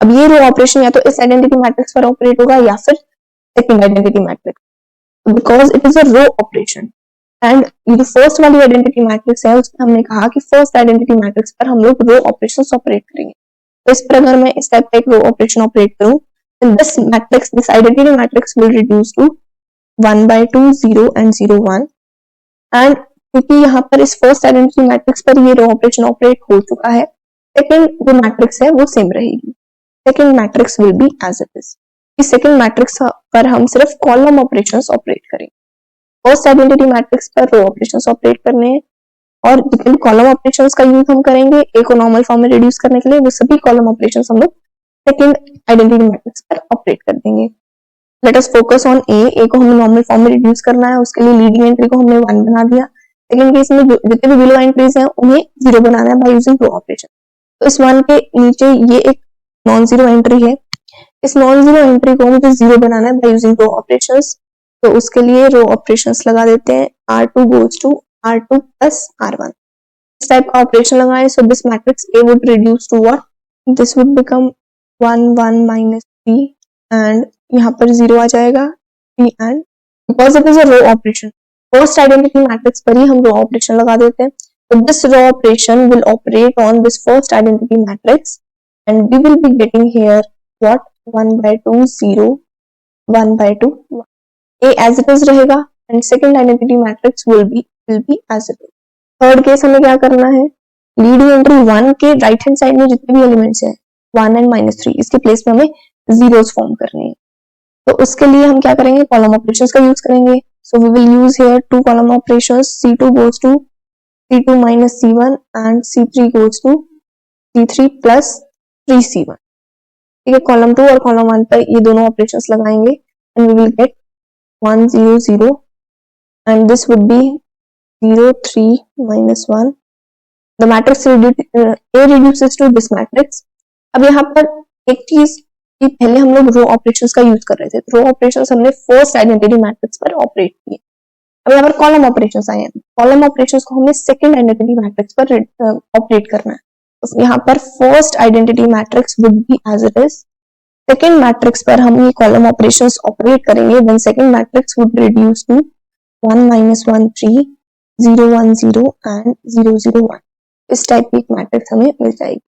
अब ये रो ऑपरेशन या तो इस आइडेंटिटी मैट्रिक्स पर ऑपरेट होगा या फिर second identity matrix, because it is a row operation. And ये जो फर्स्ट वाली आइडेंटिटी मैट्रिक्स है उसमें हमने कहा कि फर्स्ट आइडेंटिटी मैट्रिक्स पर हम लोग रो ऑपरेशंस ऑपरेट करेंगे. तो इस पर अगर मैं इस टाइप का एक रो ऑपरेशन ऑपरेट करूं then this identity matrix will reduce to 1 by 2 0 and 0 1. And क्योंकि यहाँ पर इस फर्स्ट आइडेंटिटी मैट्रिक्स पर ये रो ऑपरेशन ऑपरेट हो चुका है, सेकंड जो मैट्रिक्स है वो सेम रहेगी. Second matrix will be as it is. इस सेकंड मैट्रिक्स पर हम सिर्फ कॉलम ऑपरेशंस ऑपरेट करेंगे. फर्स्ट आइडेंटिटी मैट्रिक्स पर रो ऑपरेशंस ऑपरेट करने हैं और जितने कॉलम ऑपरेशंस का यूज हम करेंगे ए को नॉर्मल फॉर्म में रिड्यूस करने के लिए वो सभी कॉलम ऑपरेशंस हम लोग सेकंड आइडेंटिटी मैट्रिक्स पर ऑपरेट कर देंगे. लेट अस फोकस ऑन ए को हमें नॉर्मल फॉर्म में रिड्यूस करना है. उसके लिए लीडिंग एंट्री को हमने 1 बना दिया. सेकंड केस में जितने भी बिलो एंट्रीज हैं उन्हें 0 बनाना है बाय यूजिंग रो ऑपरेशन. तो इस 1 के नीचे ये एक नॉन जीरो एंट्री है. इस नॉन जीरो एंट्री को मुझे 0 बनाना है बाय यूजिंग रो ऑपरेशंस. तो उसके लिए रो ऑपरेशंस लगा देते हैं. R2 goes to R2 plus R1. इस टाइप का ऑपरेशन लगाएं. So this matrix A would reduce to what? This would become 1 1 -3 and यहाँ पर 0 आ जाएगा 3 and because it is a row operation, first identity matrix पर ही हम रो ऑपरेशन लगा देते हैं. So this row operation will operate on this first identity matrix and we will be getting here what 1 by 2 0 1 by 2 1. A as it is रहेगा and second identity matrix will be as it is. Third case हमें क्या करना है, leading entry 1 के right hand side में जितने भी elements हैं 1 and -3 इसके प्लेस में हमें जीरोस फॉर्म करने हैं. तो उसके लिए हम क्या करेंगे, कॉलम ऑपरेशंस का यूज करेंगे. So we will use here 2 column operations. C2 goes to C2 minus C1 and C3 goes to C3 plus 3C1. ठीक है, कॉलम 2 और कॉलम 1 पर ये दोनों ऑपरेशंस लगाएंगे and we will gate 1 0 0 and this would be 0 3 minus 1. The matrix A reduces to this matrix. अब यहाँ पर एक चीज कि पहले हम लोग रो ऑपरेशंस का यूज कर रहे थे. रो ऑपरेशंस हमने फर्स्ट आइडेंटिटी मैट्रिक्स पर ऑपरेट किए. अब यहाँ पर कॉलम ऑपरेशंस आए हैं. कॉलम ऑपरेशंस को हमें सेकंड आइडेंटिटी मैट्रिक्स पर ऑपरेट करना है. तो यहाँ पर first identity matrix would be as it is. Second matrix पर हम ये कॉलम ऑपरेशंस ऑपरेट करेंगे. Then second matrix would reduce to 1 - 1 3 0 1 0 and 0 0 1. इस टाइप की एक मैट्रिक्स हमें मिल जाएगी.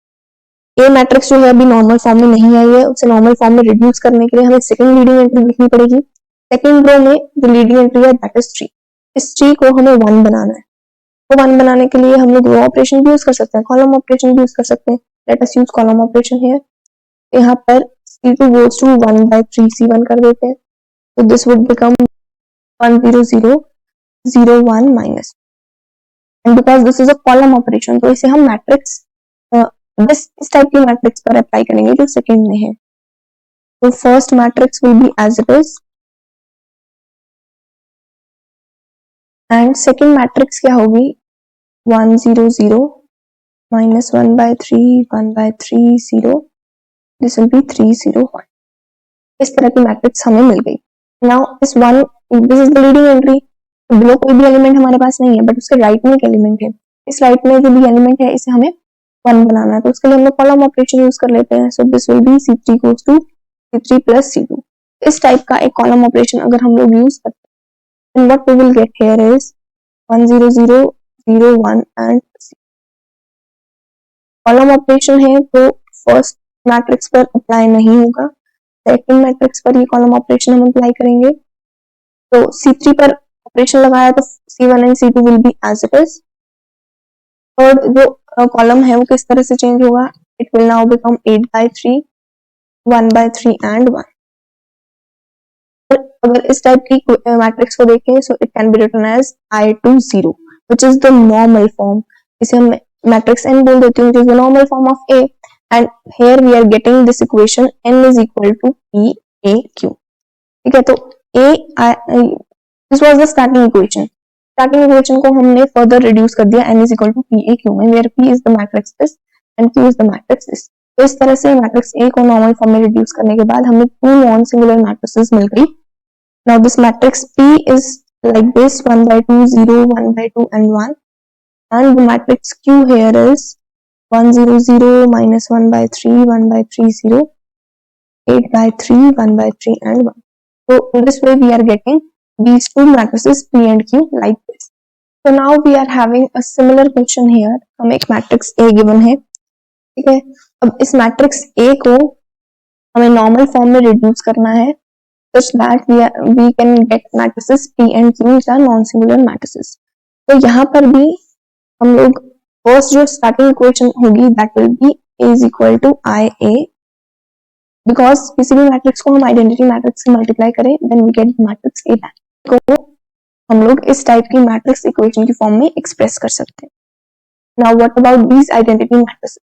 ए मैट्रिक्स जो है अभी नॉर्मल फॉर्म में नहीं आई है, उसे नॉर्मल फॉर्म में रिड्यूस करने के लिए हमें सेकंड लीडिंग एंट्री लिखनी पड़ेगी. सेकंड रो में जो लीडिंग एंट्री है दैट इज 3. इस 3 को हमें 1 बनाना है. तो 1 बनाने के लिए हम लोग रो ऑपरेशन भी यूज कर सकते हैं, कॉलम ऑपरेशन भी यूज कर सकते हैं. Let us use column operation here. यहाँ पर C2 goes to 1 by 3 C1 कर देते हैं. तो this would become 1 0 0 0 1 minus. And because this is a column operation तो इसे हम मैट्रिक्स इस टाइप की मैट्रिक्स पर अप्लाई करेंगे जो सेकंड में है. तो first matrix will be as it is and second matrix क्या होगी 1 0 0 minus 1 by 3 1 by 3 0. This will B 3 0 1. इस तरह की मैट्रिक्स हमें मिल गई. Now this is the leading entry. Below कोई भी एलिमेंट हमारे पास नहीं है बट उसके राइट में एक एलिमेंट है. इस राइट में जो भी एलिमेंट है इसे हमें 1 बनाना है. तो उसके लिए हम लोग कॉलम ऑपरेशन यूज कर लेते हैं. सो this will B C3 goes to C3 plus C2. इस टाइप का एक कॉलम ऑपरेशन अगर हम लोग यूज करते हैं then what we will get here is 1 0 0 0 1 and column operation है तो फर्स्ट मैट्रिक्स पर अप्लाई नहीं होगा. सेकंड मैट्रिक्स पर ये कॉलम ऑपरेशन हम अप्लाई करेंगे तो C3 पर ऑपरेशन लगाया तो C1 and C2 will be as it is. Third जो कॉलम है वो किस तरह से चेंज होगा, it will now become 8/3, 1/3 and 1। अगर इस टाइप की मैट्रिक्स को देखें so it can be written as I20 which is the normal form. इसे हम मैट्रिक्स n बोल देती हूँ which is the normal form of A, and here we are getting this equation n is equal to PAQ। ठीक है, तो this was the starting equation. Starting equation को हमने फर्दर रिड्यूस कर दिया n is equal to PAQ में, where P is the matrix this and Q is the matrix this। तो इस तरह से मैट्रिक्स A को नॉर्मल फॉर्म में रिड्यूस करने के बाद हमें टू नॉन सिंगुलर मैट्रिसेस मिल गई। Now this matrix P is like this 1/2, 0, 1/2 and 1, and the matrix Q here is 1 0 0 minus 1/3 1/3 0 8/3 1/3 and 1। So in this way we are getting these two matrices P and Q like this। So now we are having a similar question here। हम एक matrix A given है, ठीक है। अब इस matrix A को हमें normal form में रिड्यूस करना है such that we can get matrices P and Q which are non-singular matrices। तो यहाँ पर भी हम लोग फर्स्ट जो स्टार्टिंग इक्वेशन होगी that will be A is equal to IA, because किसी भी मैट्रिक्स को हम आइडेंटिटी मैट्रिक्स से मल्टीप्लाई करें then we get matrix A back. तो हम लोग इस टाइप की मैट्रिक्स इक्वेशन की फॉर्म में एक्सप्रेस कर सकते हैं। Now what about these identity matrices,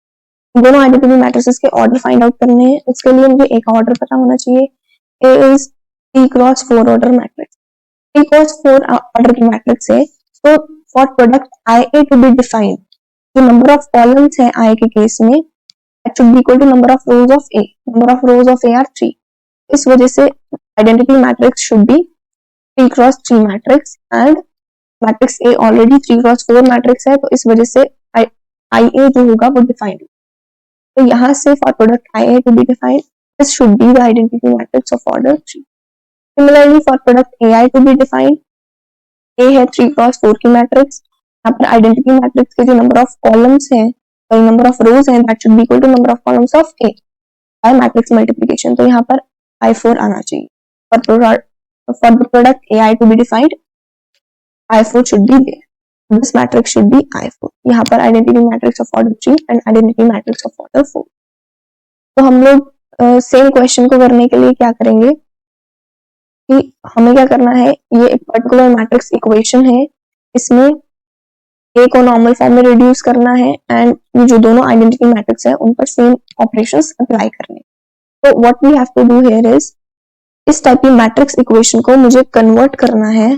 दोनों आइडेंटिटी मैट्रिसेस के ऑर्डर फाइंड आउट करने हैं। उसके लिए मुझे एक ऑर्डर पता होना चाहिए। A is 3x4 order matrix. 3x4 order की मैट्रिक्स है, so for product IA to be defined, जो नंबर ऑफ कॉलम्स है IA के केस में that should be equal to number of rows of A। number of rows of A are 3। इस वजह से identity matrix should be 3x3 matrix, and matrix A already 3x4 matrix है, तो इस वजह से IA जो होगा वो डिफाइंड। तो यहाँ से for product IA to be defined this should be the identity matrix of order 3। Similarly for product AI to be defined, A है 3x4 की मैट्रिक्स, यहाँ पर आइडेंटिटी मैट्रिक्स के जो नंबर ऑफ कॉलम्स हैं नंबर ऑफ रोज है that should be equal to number of columns of A by matrix multiplication. तो यहाँ पर I4 आना चाहिए। For the product AI to be defined I4 should be there, this matrix should be I4। यहाँ पर identity matrix of order 3 and identity matrix of order 4। तो हम लोग सेम क्वेश्चन को करने के लिए क्या करेंगे कि हमें क्या करना है, ये एक पर्टिकुलर मैट्रिक्स इक्वेशन है, इसमें A को नॉर्मल फॉर्म में रिड्यूस करना है एंड ये जो दोनों आइडेंटिटी मैट्रिक्स है उन पर सेम ऑपरेशंस अप्लाई करने। तो what we have to do here is, इस टाइप की मैट्रिक्स इक्वेशन को मुझे कन्वर्ट करना है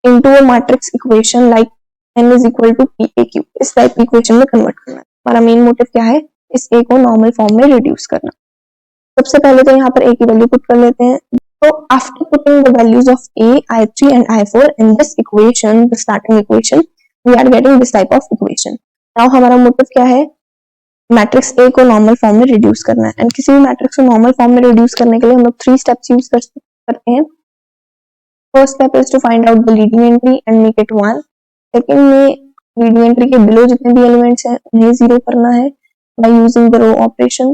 into a matrix equation like n is equal to PAQ। इस टाइप की इक्वेशन में कन्वर्ट करना है। हमारा मेन मोटिव क्या है, इस A को नॉर्मल फॉर्म में रिड्यूस करना। सबसे पहले तो यहाँ पर A की वैल्यू पुट कर लेते हैं। तो after putting the values of A, I3 and I4 in this equation, the starting equation, we are getting this type of equation। now हमारा मोटिव क्या है, मैट्रिक्स A को नॉर्मल फॉर्म में रिड्यूस करना है। एंड किसी भी मैट्रिक्स को नॉर्मल फॉर्म में रिड्यूस करने के लिए हम लोग 3 स्टेप्स यूज करते हैं। First step is to find out the leading entry and make it 1। Second में लीडिंग एंट्री के बिलो जितने भी एलिमेंट्स हैं उन्हें 0 करना है by using the row operation.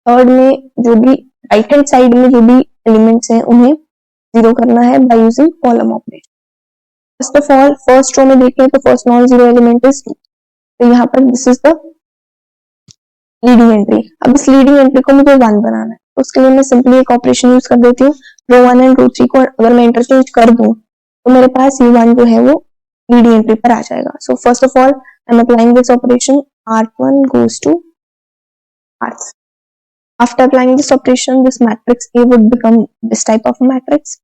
Third में जो भी राइट हैंड साइड में जो भी एलिमेंट्स हैं उन्हें 0 करना है by using column operation. First of all first row में देखें तो first non zero element is 2, तो यहाँ पर this is the leading entry. अब इस लीडिंग एंट्री को मुझे 1 बनाना है, तो उसके लिए मैं सिंपली एक ऑपरेशन यूज कर देती हूँ। रो 1 एंड रो 3 को अगर मैं इंटरचेंज कर दूं तो मेरे पास ये 1 जो है वो लीडिंग एंट्री पर आ जाएगा। So first of all I am applying this operation, R1 goes to R3। After applying this operation, this matrix A would become this type of matrix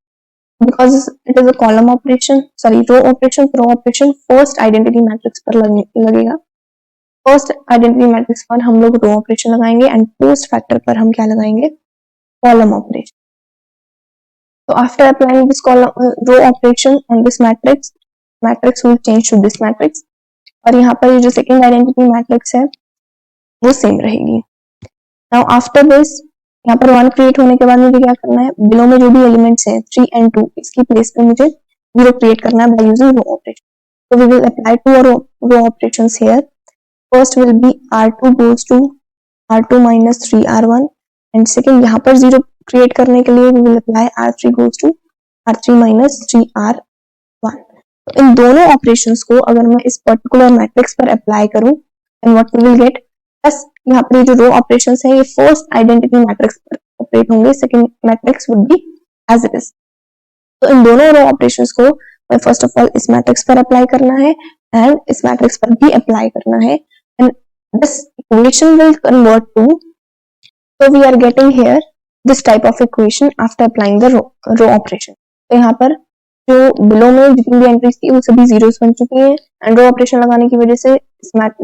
because it is a column operation, sorry row operation। row operation first identity matrix पर लगेगा। First identity matrix पर हम लोग row operation लगाएंगे and post factor पर हम क्या लगाएंगे, कॉलम ऑपरेशन। तो after applying this column row operation on this matrix, matrix will change to this matrix. और यहाँ पर ये जो सेकंड आइडेंटिटी मैट्रिक्स है वो सेम रहेगी। नाउ आफ्टर दिस यहाँ पर 1 क्रिएट होने के बाद मुझे क्या करना है, बिलो में जो भी एलिमेंट्स हैं 3 and 2 इसकी प्लेस पे मुझे 0 क्रिएट करना है बाय यूजिंग रो ऑपरेशन। तो we will apply 2 row operations here. First will be R2 goes to R2 minus 3R1 and second यहाँ पर 0 क्रिएट करने के लिए we will apply R3 goes to R3 minus 3R1। तो इन दोनों operations को अगर मैं इस पर्टिकुलर मैट्रिक्स पर अप्लाई करूं and what we will get, बस यहाँ पर जो रो ऑपरेशंस हैं ये फर्स्ट आइडेंटिटी मैट्रिक्स पर ऑपरेट होंगे, second matrix would be as it is. तो इन दोनों रो ऑपरेशंस को मैं फर्स्ट ऑफ ऑल इस मैट्रिक्स पर अप्लाई करना है एंड इस मैट्रिक्स पर भी अप्लाई करना है, and this equation will convert to, so we are getting here this type of equation after applying the row operation। तो यहाँ पर जो बिलो में जितनी भी एंट्रीज थी वो सभी जीरोस बन चुकी हैं एंड रो ऑपरेशन लगाने की वजह से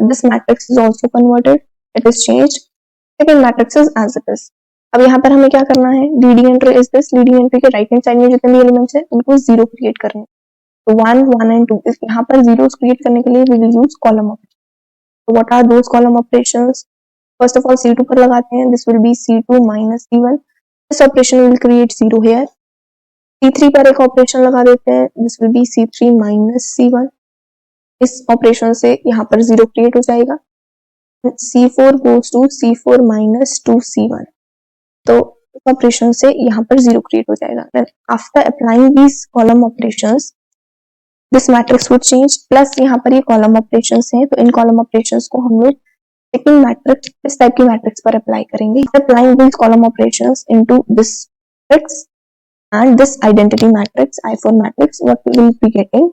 this matrix is also converted, it is changed, second matrix is as it is. अब यहाँ पर हमें क्या करना है, leading entry is this, leading entry के राइट हैंड साइड में जितने भी एलिमेंट्स हैं उनको जीरो क्रिएट करने, तो 1 1 एंड 2 यहाँ पर जीरोस क्रिएट करने के लिए we will use column operation. तो what are those column operations, first of all C2 पर लगाते हैं, this will be C2 minus C1, this operation will create 0 here. C3 पर एक ऑपरेशन लगा देते हैं, this will B C3 minus C1, इस ऑपरेशन से यहाँ पर 0 क्रिएट हो जाएगा। C4 goes to C4 minus 2C1, तो इस ऑपरेशन से यहाँ पर 0 क्रिएट हो जाएगा। After applying these column operations this matrix would change, plus यहाँ पर ये कॉलम ऑपरेशंस हैं, तो इन कॉलम ऑपरेशंस को हम लोग सेकंड मैट्रिक्स इस टाइप की मैट्रिक्स पर अप्लाई करेंगे। Applying this column operations into this matrix and this identity matrix I4 matrix, what we will be getting,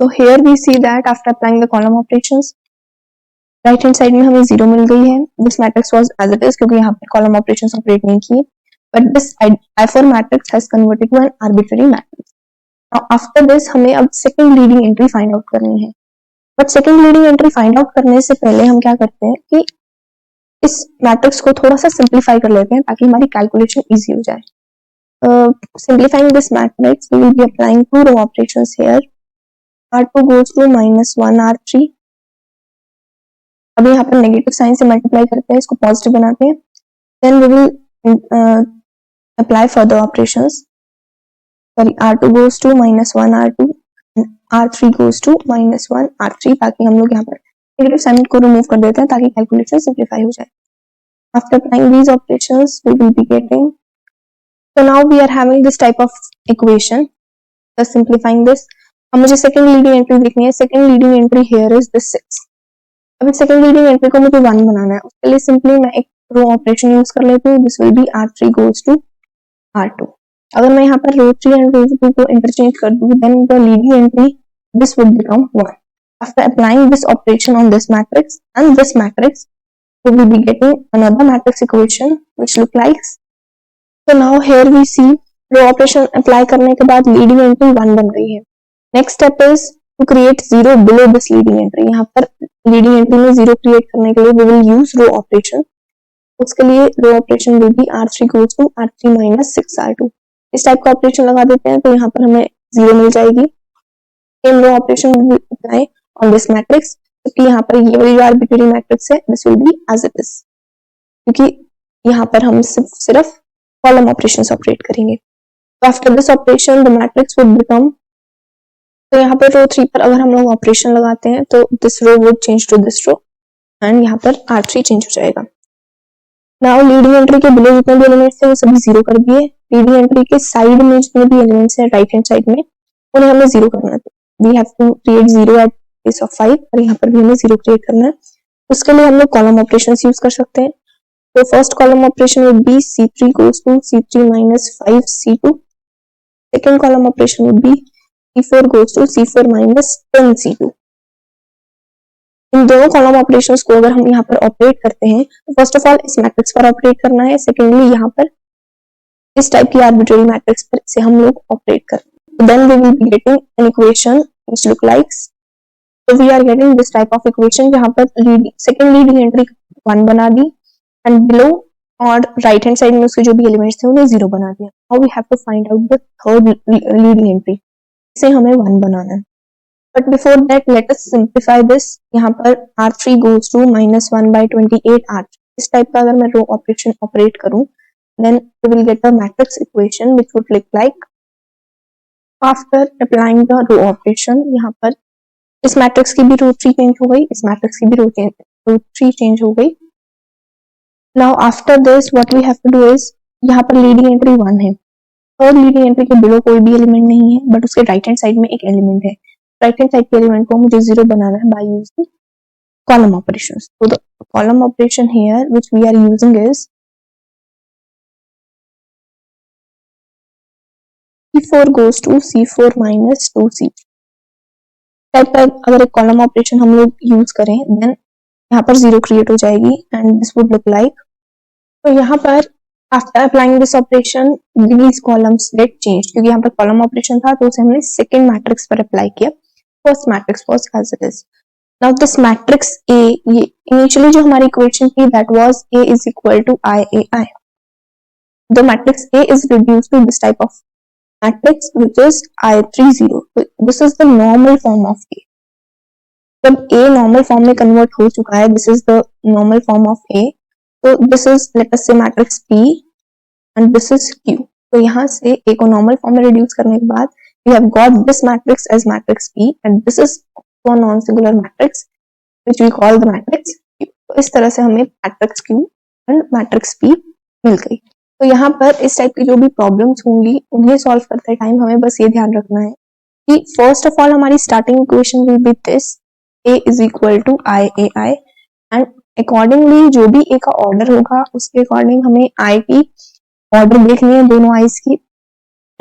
तो here we see that after applying the column operations right hand side में हमें 0 मिल गई है, this matrix was as it is क्योंकि यहाँ पर column operations operate नहीं किए, but this I4 matrix has converted to an arbitrary matrix. Now after this हमें अब second leading entry find out करनी है, but second leading entry find out करने से पहले हम क्या करते हैं कि इस मैट्रिक्स को थोड़ा सा सिंप्लीफाई कर लेते हैं ताकि हमारी कैलकुलेशन इजी हो जाए। Simplifying this matrix we will be applying two row operations here, R2 goes to minus 1 R3, अभी यहाँ पर नेगेटिव साइन से मल्टीप्लाई करते हैं, इसको पॉजिटिव बनाते हैं, then we will apply further operations, sorry R2 goes to minus 1 R2, R3 goes to minus 1 R3, ताकि हम लोग यहाँ पर नेगेटिव साइन को रिमूव कर देते हैं ताकि कैलकुलेशन सिंप्लीफाई हो जाए। After applying these operations we will be getting, so now we are having this type of equation, just simplifying this। अब मुझे सेकंड लीडिंग एंट्री देखनी है, second leading entry here is this 6। अब second leading entry को मुझे 1 बनाना है, उसके लिए सिंपली मैं एक रो ऑपरेशन यूज कर लेती हूँ, this will B R3 goes to R2। अगर मैं यहाँ पर रो 3 एंड रो 2 को इंटरचेंज कर दूं, then the leading entry this would become 1। After applying this operation on this matrix and this matrix, we will be getting another matrix equation which look like, so now here we see row operation apply करने के बाद leading entry 1 बन गई है। Next step is to create 0 below this leading entry। यहाँ पर leading entry में 0 create करने के लिए we will use row operation, उसके लिए row operation will be R3 goes to R3 minus 6 R2, इस टाइप का ऑपरेशन लगा देते हैं, तो यहाँ पर हमें 0 मिल जाएगी। Same row operation will apply on this matrix, क्योंकि यहाँ पर ये वाली जो आर्बिट्ररी मैट्रिक्स है this will be as it is, क्योंकि यहाँ पर हम सिर्फ कॉलम ऑपरेशंस ऑपरेट करेंगे। तो after this operation the matrix would become, तो यहाँ पर रो 3 पर अगर हम लोग ऑपरेशन लगाते हैं तो this row would change to this row and यहाँ पर R3 चेंज हो जाएगा। नाउ लीडिंग एंट्री के बिलो जितने भी एलिमेंट्स थे वो सभी 0 कर दिए, लीडिंग एंट्री के साइड में जितने भी एलिमेंट्स हैं राइट हैंड साइड में उन्हें हमें 0 करना है, we have to create 0 at place of 5, और यहाँ पर भी हमें 0 क्रिएट करना है, उसके लिए हम लोग कॉलम ऑपरेशंस यूज कर सकते हैं। तो first column operation would be C3 goes to C3 minus 5 C2, second column operation would be C4 goes to C4 minus 10 C2। इन दोनों कॉलम ऑपरेशंस को अगर हम यहाँ पर ऑपरेट करते हैं तो फर्स्ट ऑफ ऑल इस मैट्रिक्स पर ऑपरेट करना है, सेकेंडली यहाँ पर इस टाइप की आर्बिट्ररी मैट्रिक्स पर से हम लोग ऑपरेट करते हैं। Then we will be getting an equation which look like, so we are getting this type of equation जहाँ पर second leading entry 1 बना दी and below और right hand side में उसके जो भी एलिमेंट्स थे उन्हें 0 बना दिया। Now we have to find out the third leading entry, इसे हमें 1 बनाना है, but before that let us simplify this। यहाँ पर R3 goes to minus 1 by 28 R3, इस टाइप का अगर मैं रो ऑपरेशन ऑपरेट करूँ then we will get the matrix equation which would look like, after applying the row operation, यहाँ पर इस मैट्रिक्स की भी रो 3 चेंज हो गई, इस मैट्रिक्स की भी रो 3 चेंज हो गई। Now after this what we have to do is, यहाँ पर लीडिंग एंट्री 1 है, थर्ड लीडिंग एंट्री के बिलो कोई भी एलिमेंट नहीं है, बट उसके राइट हैंड साइड में एक एलिमेंट है. राइट हैंड साइड के एलिमेंट को मुझे जीरो बनाना है by using column operations. So the column operation here which we are using is C4 goes to C4 minus 2C. Type का अगर एक कॉलम ऑपरेशन हम लोग यूज करें देन यहाँ पर जीरो क्रिएट हो जाएगी and this would look like. तो यहाँ पर after applying this operation these columns get change, क्योंकि यहाँ पर कॉलम ऑपरेशन था तो उसे हमने सेकंड मैट्रिक्स पर अप्लाई किया. First matrix was as it is. Now this matrix A, ये इनिशियली जो हमारी इक्वेशन थी that was A is equal to I. The matrix A is reduced to this type of matrix which is I30. This is the normal form of A. जब A normal form में convert हो चुका है, this is the normal form of A. So this is let us say matrix P and this is Q. तो यहाँ से A को normal form में reduce करने के बाद we have got this matrix as matrix P and this is a non-singular matrix which we call the matrix Q. तो इस तरह से हमें matrix Q and matrix P मिल गई. तो यहाँ पर इस टाइप की जो भी प्रॉब्लम्स होंगी उन्हें सॉल्व करते टाइम हमें बस ये ध्यान रखना है कि फर्स्ट ऑफ ऑल हमारी starting equation will be this A is equal to I and accordingly जो भी A का ऑर्डर होगा उसके अकॉर्डिंग हमें I की ऑर्डर देखनी है दोनों I's की,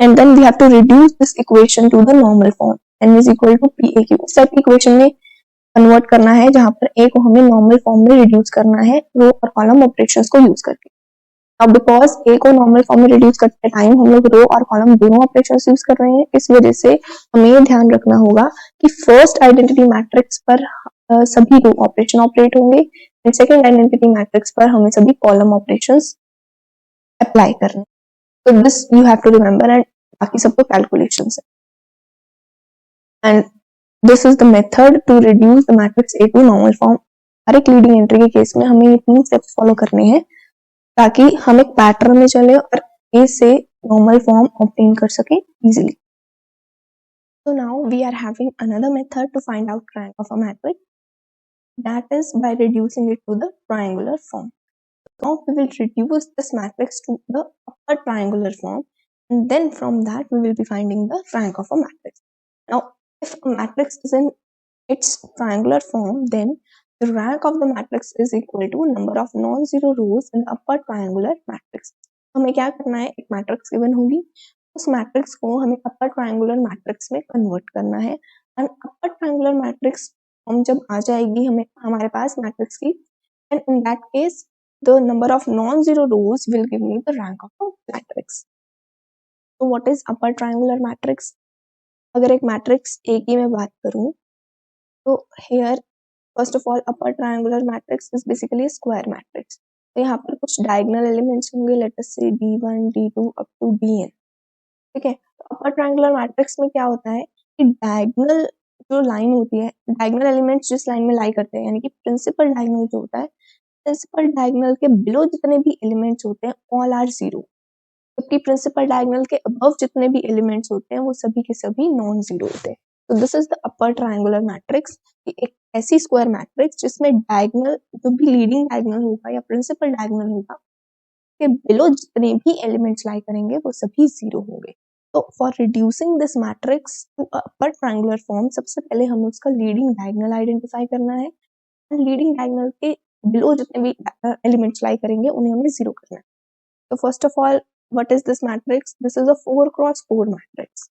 and then we have to reduce this equation to the normal form N is equal to PAQ. इस टाइप की इक्वेशन में कन्वर्ट करना है जहां पर A को हमें नॉर्मल फॉर्म में रिड्यूस करना है रो और कॉलम ऑपरेशंस को यूज करके. अब बिकॉज A को नॉर्मल फॉर्म में रिड्यूस करते टाइम हम लोग रो और कॉलम दोनों ऑपरेशंस यूज कर रहे हैं, इस वजह से हमें ये ध्यान रखना होगा कि फर्स्ट आइडेंटिटी मैट्रिक्स पर सभी रो ऑपरेशन ऑपरेट होंगे एंड सेकंड आइडेंटिटी मैट्रिक्स पर हमें सभी कॉलम ऑपरेशंस अप्लाई करने. तो this you have to remember and बाकी सब तो कैलकुलेशंस है. And this is the method to reduce the matrix A to normal form. हर एक लीडिंग एंट्री के केस में हमें ये तीन स्टेप्स फॉलो करने हैं ताकि हम एक पैटर्न में चले और A से नॉर्मल फॉर्म ऑब्टेन कर सके easily. So now we are having another method to find out rank of a matrix, that is by reducing it to the triangular form. Now we will reduce this matrix to the upper triangular form and then from that we will be finding the rank of a matrix. Now if a matrix is in its triangular form, then the rank of the matrix is equal to number of non-zero rows in the upper triangular matrix. हमें क्या करना है, एक matrix given होगी, उस matrix को हमें अपर triangular matrix में कन्वर्ट करना है एंड अपर ट्रायंगुलर मैट्रिक्स हम जब आ जाएगी हमें हमारे पास मैट्रिक्स की, and in that case the number of non zero rows will give me the rank of a matrix. तो what is upper triangular matrix? अगर एक मैट्रिक्स ए की मैं बात करूं तो here first of all upper triangular matrix is basically a square matrix. तो यहाँ पर कुछ डायगोनल एलिमेंट्स होंगे, let us say D1 D2 up to Dn. ठीक है, तो अपर ट्रायंगुलर मैट्रिक्स में क्या होता है कि डायगोनल जो लाइन होती है, डायगोनल एलिमेंट्स जिस लाइन में लाई करते हैं, यानी कि प्रिंसिपल डायगोनल जो होता है, प्रिंसिपल डायगोनल के बिलो जितने भी एलिमेंट्स होते हैं ऑल आर जीरो, जबकि प्रिंसिपल डायगोनल के अबव जितने भी एलिमेंट्स होते हैं वो सभी के सभी नॉन जीरो होते हैं. तो this is the upper triangular matrix, एक ऐसी स्क्वायर मैट्रिक्स जिसमें डायगोनल जो भी लीडिंग डायगोनल होगा या प्रिंसिपल डायगोनल होगा के बिलो जितने भी एलिमेंट्स लाई करेंगे वो सभी जीरो होंगे. तो for reducing this matrix to upper triangular form सबसे पहले हमें उसका लीडिंग डायगोनल आइडेंटिफाई करना है एंड लीडिंग डायगोनल के बिलो जितने भी एलिमेंट्स लाई करेंगे उन्हें हमें जीरो करना है. तो first of all what is this matrix? This is a 4x4 matrix.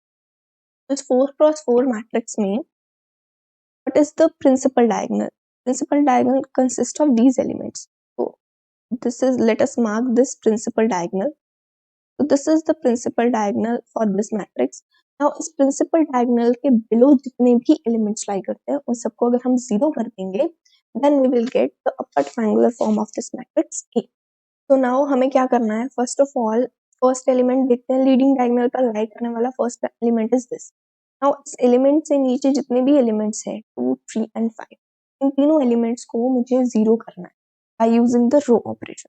This 4x4 matrix में what is the principal diagonal? Principal diagonal consists of these elements. So this is, let us mark this principal diagonal. So this is the principal diagonal for this matrix. Now इस principal diagonal के below जितने भी elements lie करते हैं उन सबको अगर हम zero कर देंगे then we will get the upper triangular form of this matrix A. So now हमें क्या करना है? First of all first element देखते हैं, लीडिंग डायगोनल पर लाई करने वाला first element is this. Now इस एलिमेंट से नीचे जितने भी एलिमेंट्स हैं 2, 3 एंड 5, इन तीनों एलिमेंट्स को मुझे जीरो करना है by using the row operation.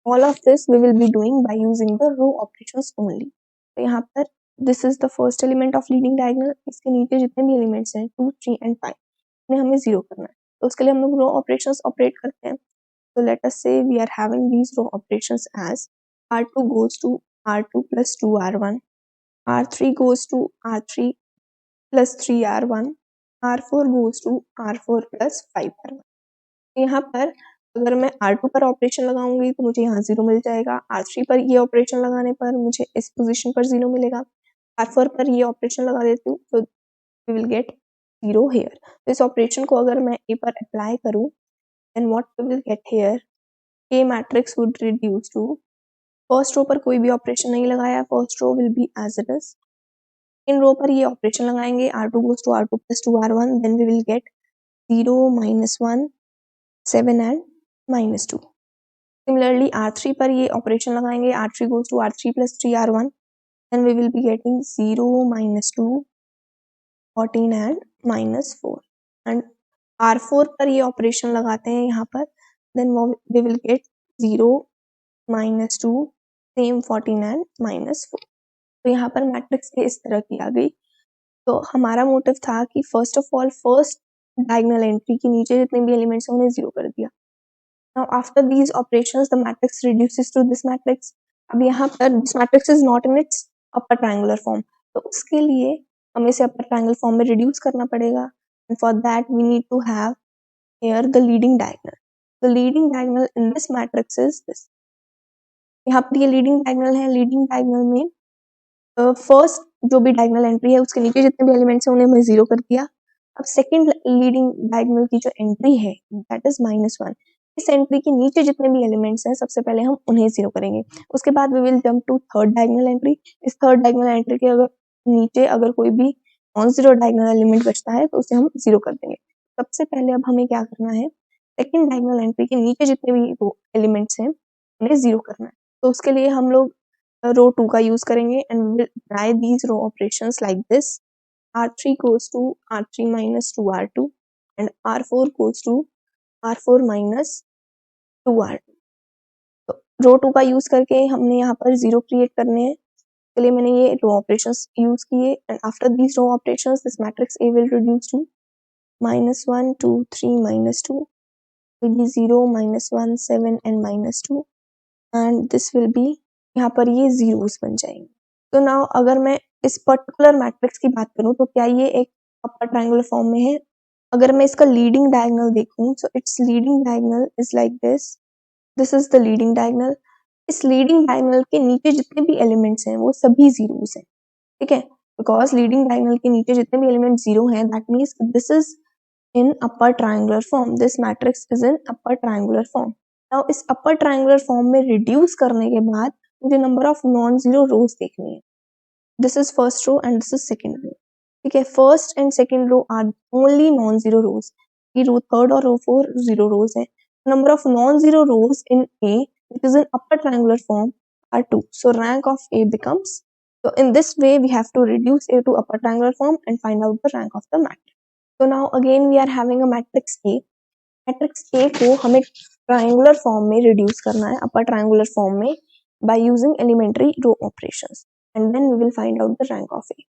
All of this we will be doing by using the row operations only. तो यहाँ पर this is the first element of leading diagonal, इसके नीचे जितने भी एलिमेंट्स हैं 2, 3 एंड 5 इन्हें हमें जीरो करना है. तो उसके लिए हम लोग रो ऑपरेशंस ऑपरेट करते हैं. So let us say we are having these row operations as R2 goes to R2 plus 2R1, R3 goes to R3 plus 3R1, R4 goes to R4 plus 5R1. यहाँ पर अगर मैं R2 पर operation लगाऊंगी तो मुझे यहाँ 0 मिल जाएगा, R3 पर ये ऑपरेशन लगाने पर मुझे इस पोजीशन पर 0 मिलेगा, R4 पर ये ऑपरेशन लगा देती हूँ तो वी विल गेट 0 हेयर. तो इस ऑपरेशन को अगर मैं A पर अप्लाई करूँ then what we will get here, A matrix would reduce to, first row पर कोई भी ऑपरेशन नहीं लगाया, first row will be as it is. इन रो पर ये ऑपरेशन लगाएंगे, R2 goes to R2 plus 2R1, then we will get 0, -1, 7 and -2. Similarly, R3 पर ये ऑपरेशन लगाएंगे, R3 goes to R3 plus 3R1, then we will be getting 0, -2, 14 and -4. And R4 पर ये operation लगाते हैं यहाँ पर, then we will get 0, -2, same 14 and -4. तो यहाँ पर मैट्रिक्स इस तरह की आ गई. तो हमारा मोटिव था कि first of all first diagonal entry के नीचे जितने भी एलिमेंट्स हैं उन्हें 0 कर दिया. Now after these operations the matrix reduces to this matrix. अब यहाँ पर this matrix is not in its upper triangular form, तो उसके लिए हमें इसे upper triangle form में reduce करना पड़ेगा, and for that we need to have here the leading diagonal. The leading diagonal in this matrix is this. यहाँ पर ये leading diagonal है, leading diagonal में फर्स्ट जो भी डायगोनल एंट्री है उसके नीचे जितने भी एलिमेंट्स हैं उन्हें मैं 0 कर दिया. अब सेकंड लीडिंग डायगोनल की जो एंट्री है दैट इज -1. इस एंट्री के नीचे जितने भी एलिमेंट्स हैं सबसे पहले हम उन्हें 0 करेंगे. उसके बाद we will jump to third diagonal entry. इस थर्ड डायगोनल एंट्री के अगर नीचे अगर कोई भी नॉन जीरो डायगोनल एलिमेंट बचता है तो उसे हम 0 कर देंगे. सबसे पहले अब हमें क्या करना है, सेकंड डायगोनल एंट्री के नीचे जितने भी एलिमेंट्स हैं उन्हें 0 करना है. तो उसके लिए हम लोग रो 2 का यूज करेंगे and we will try these row operations like this. R3 goes to R3 minus 2R2 and R4 goes to R4 minus 2R2. तो रो 2 का यूज करके हमने यहाँ पर 0 क्रिएट करने हैं, इसके लिए मैंने ये रो ऑपरेशंस यूज किए and after these row operations this matrix A will reduce to -1, 2, 3, -2 will be 0, -1, 7 and -2 and this will be, यहाँ पर ये zeros बन जाएंगे. तो नाउ अगर मैं इस पर्टिकुलर मैट्रिक्स की बात करूं तो क्या ये एक अपर ट्रायंगुलर फॉर्म में है. अगर मैं इसका लीडिंग डायगोनल देखूं so it's leading diagonal is like this is the leading diagonal. इस लीडिंग डायगोनल के नीचे जितने भी एलिमेंट्स हैं वो सभी जीरोस हैं, ठीक है, बिकॉज लीडिंग डायगोनल के नीचे जितने भी एलिमेंट 0 हैं that means this is in upper triangular form, this matrix is in upper triangular form. Now इस अपर ट्रायंगुलर फॉर्म में रिड्यूस करने के बाद मुझे number of non zero rows देखनी है. This is first row and this is second row, ठीक है. First and second row are only non zero rows. ये रो थर्ड और रो 4 जीरो रोज है. Number of non zero rose in A which is in upper triangular form are 2. So rank of A becomes, so in this way we have to reduce A to upper triangular form and find out the rank of the matrix. So now again we are having a matrix A. Matrix A को हमें triangular form में reduce करना है, अपर triangular form में by using elementary row operations and then we will find out the rank of A.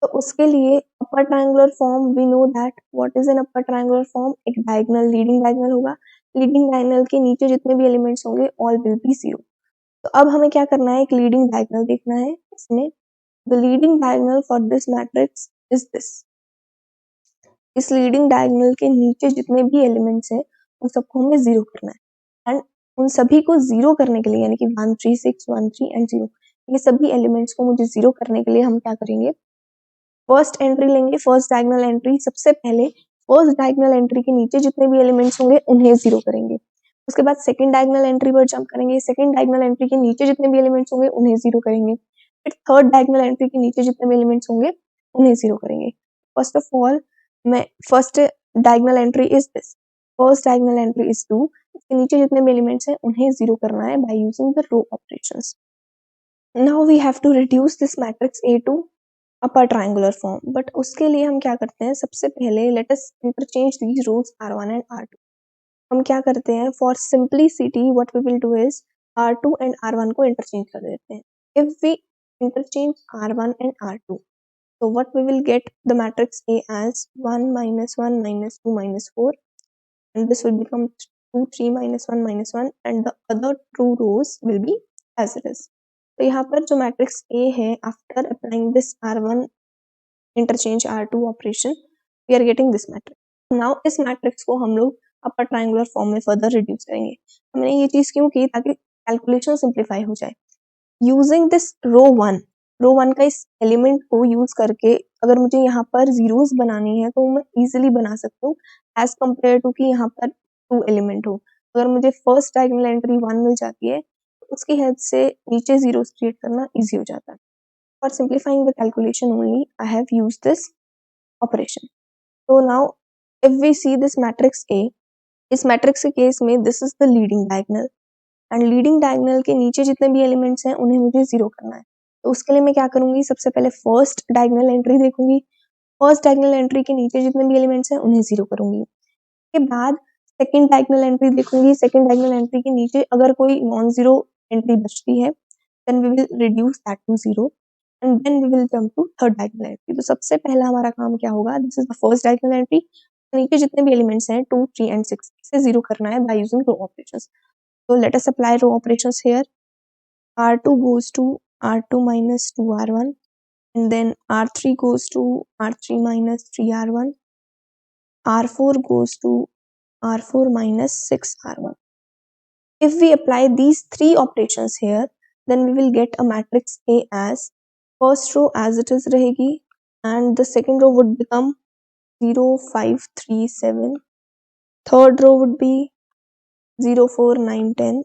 तो उसके लिए upper triangular form we know that what is an upper triangular form, एक diagonal leading diagonal होगा, leading diagonal के नीचे जितने भी elements होंगे ऑल विल बी 0. तो अब हमें क्या करना है, एक लीडिंग डायगोनल देखना है. इसमें the leading diagonal for this matrix is this. इस लीडिंग डायगोनल के नीचे जितने भी एलिमेंट्स हैं उन सबको हमें 0 करना है एंड उन सभी को 0 करने के लिए यानी कि 1, 3, 6, 1, 3 एंड 0, ये सभी एलिमेंट्स को मुझे 0 करने के लिए हम क्या करेंगे, फर्स्ट एंट्री लेंगे, फर्स्ट डायगोनल एंट्री. सबसे पहले फर्स्ट डायगोनल एंट्री के नीचे जितने भी एलिमेंट्स होंगे उन्हें 0 करेंगे. उसके बाद सेकंड डायगोनल एंट्री पर जंप करेंगे, सेकंड डायगोनल एंट्री के नीचे जितने भी एलिमेंट्स होंगे उन्हें 0 करेंगे. फिर थर्ड डायगोनल एंट्री के नीचे जितने भी एलिमेंट्स होंगे उन्हें 0 करेंगे. फर्स्ट ऑफ ऑल मैं first diagonal entry is this, first diagonal entry is 2. इसके नीचे जितने भी एलिमेंट्स हैं उन्हें 0 करना है by using the row operations. Now we have to reduce this matrix A to upper triangular form, but उसके लिए हम क्या करते हैं, सबसे पहले let us interchange these rows R1 and R2. हम क्या करते हैं, for simplicity what we will do is R2 and R1 को इंटरचेंज कर देते हैं. If we interchange R1 and R2, so what we will get the matrix A as 1, -1, -2, -4, and this will become 2, 3, -1, -1, and the other two rows will be as it is. तो यहाँ पर जो matrix A है, after applying this R1 interchange R2 operation, we are getting this matrix. Now इस matrix को हम लोग upper triangular form में फर्दर रिड्यूस करेंगे। हमने ये चीज क्यों की, ताकि कैलकुलेशन सिंप्लीफाई हो जाए। यूजिंग दिस रो वन का इस एलिमेंट को यूज करके अगर मुझे यहाँ पर जीरोस बनानी है तो मैं इजीली बना सकती हूँ, एज कम्पेयर टू कि यहाँ पर 2 एलिमेंट हो। अगर मुझे फर्स्ट डायगोनल एंट्री 1 मिल जाती है तो उसकी हेल्प से नीचे जीरोस क्रिएट करना इजी हो जाता है। For simplifying the calculation only I have used this operation. तो now if we see this matrix A, इस मैट्रिक्स के केस में this is the leading diagonal, and leading diagonal के नीचे जितने भी एलिमेंट्स हैं उन्हें मुझे जीरो करना है। तो उसके लिए मैं क्या करूंगी, सबसे पहले फर्स्ट डायगोनल एंट्री देखूंगी, फर्स्ट डायगोनल एंट्री के नीचे जितने भी एलिमेंट्स हैं उन्हें जीरो करूंगी। उसके बाद सेकंड डायगोनल एंट्री देखूंगी, सेकंड डायगोनल एंट्री के नीचे अगर कोई नॉन जीरो एंट्री बचती है then we will reduce that to zero, and then we will jump to third diagonal entry. तो सबसे पहला हमारा काम क्या होगा, this is the first diagonal entry, नीचे जितने भी एलिमेंट्स हैं 2, 3 एंड 6 इसे जीरो करना है by using row operations. So let us apply row operations here. R2 goes to R2 minus 2R1, and then R3 goes to R3 minus 3R1, R4 goes to R4 minus 6R1. If we apply these three operations here, then we will get a matrix A as first row as it is rahegi, and the second row would become 0, 5, 3, 7. Third row would be 0, 4, 9, 10.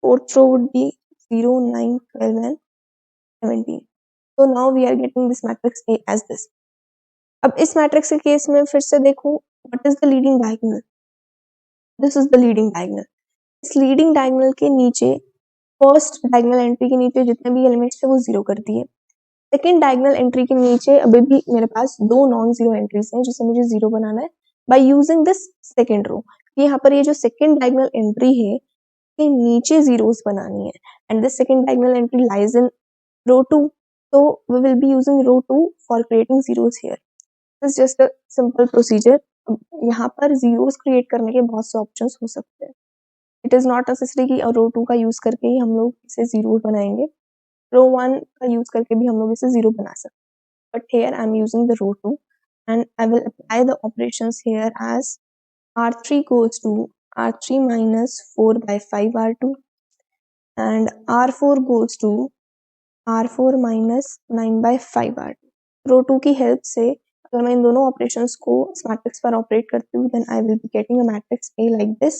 Fourth row would be 0, 9, 12 and 17. So now we are getting this matrix A as this. अब इस matrix के case में फिर से देखूं, what is the leading diagonal? This is the leading diagonal. इस leading diagonal के नीचे फर्स्ट डायगोनल एंट्री के नीचे जितने भी एलिमेंट्स थे वो जीरो कर दिए। सेकेंड डायगोनल एंट्री के नीचे अभी भी मेरे पास 2 नॉन जीरो एंट्रीज हैं जिसे मुझे जीरो बनाना है by using this second row. यहाँ पर ये जो सेकेंड डायगोनल एंट्री है के नीचे जीरोस बनानी है, and this second diagonal entry lies in row 2, so we will be using row 2 for creating zeros here. This is just a simple procedure. यहाँ पर zeros create करने के बहुत से options हो सकते हैं। It is not necessary कि row 2 का use करके ही हम लोग इसे zeros बनाएंगे, row 1 का use करके भी हम लोग इसे zero बना सकते हैं। But here I am using the row 2 and I will apply the operations here as R3 goes to R3 minus 4 by 5 R2 and R4 goes to R4 minus 9 by 5 R2. रो 2 की help से अगर मैं इन दोनों operations को इस matrix पर operate करती हूँ, then I will be getting a matrix A like this.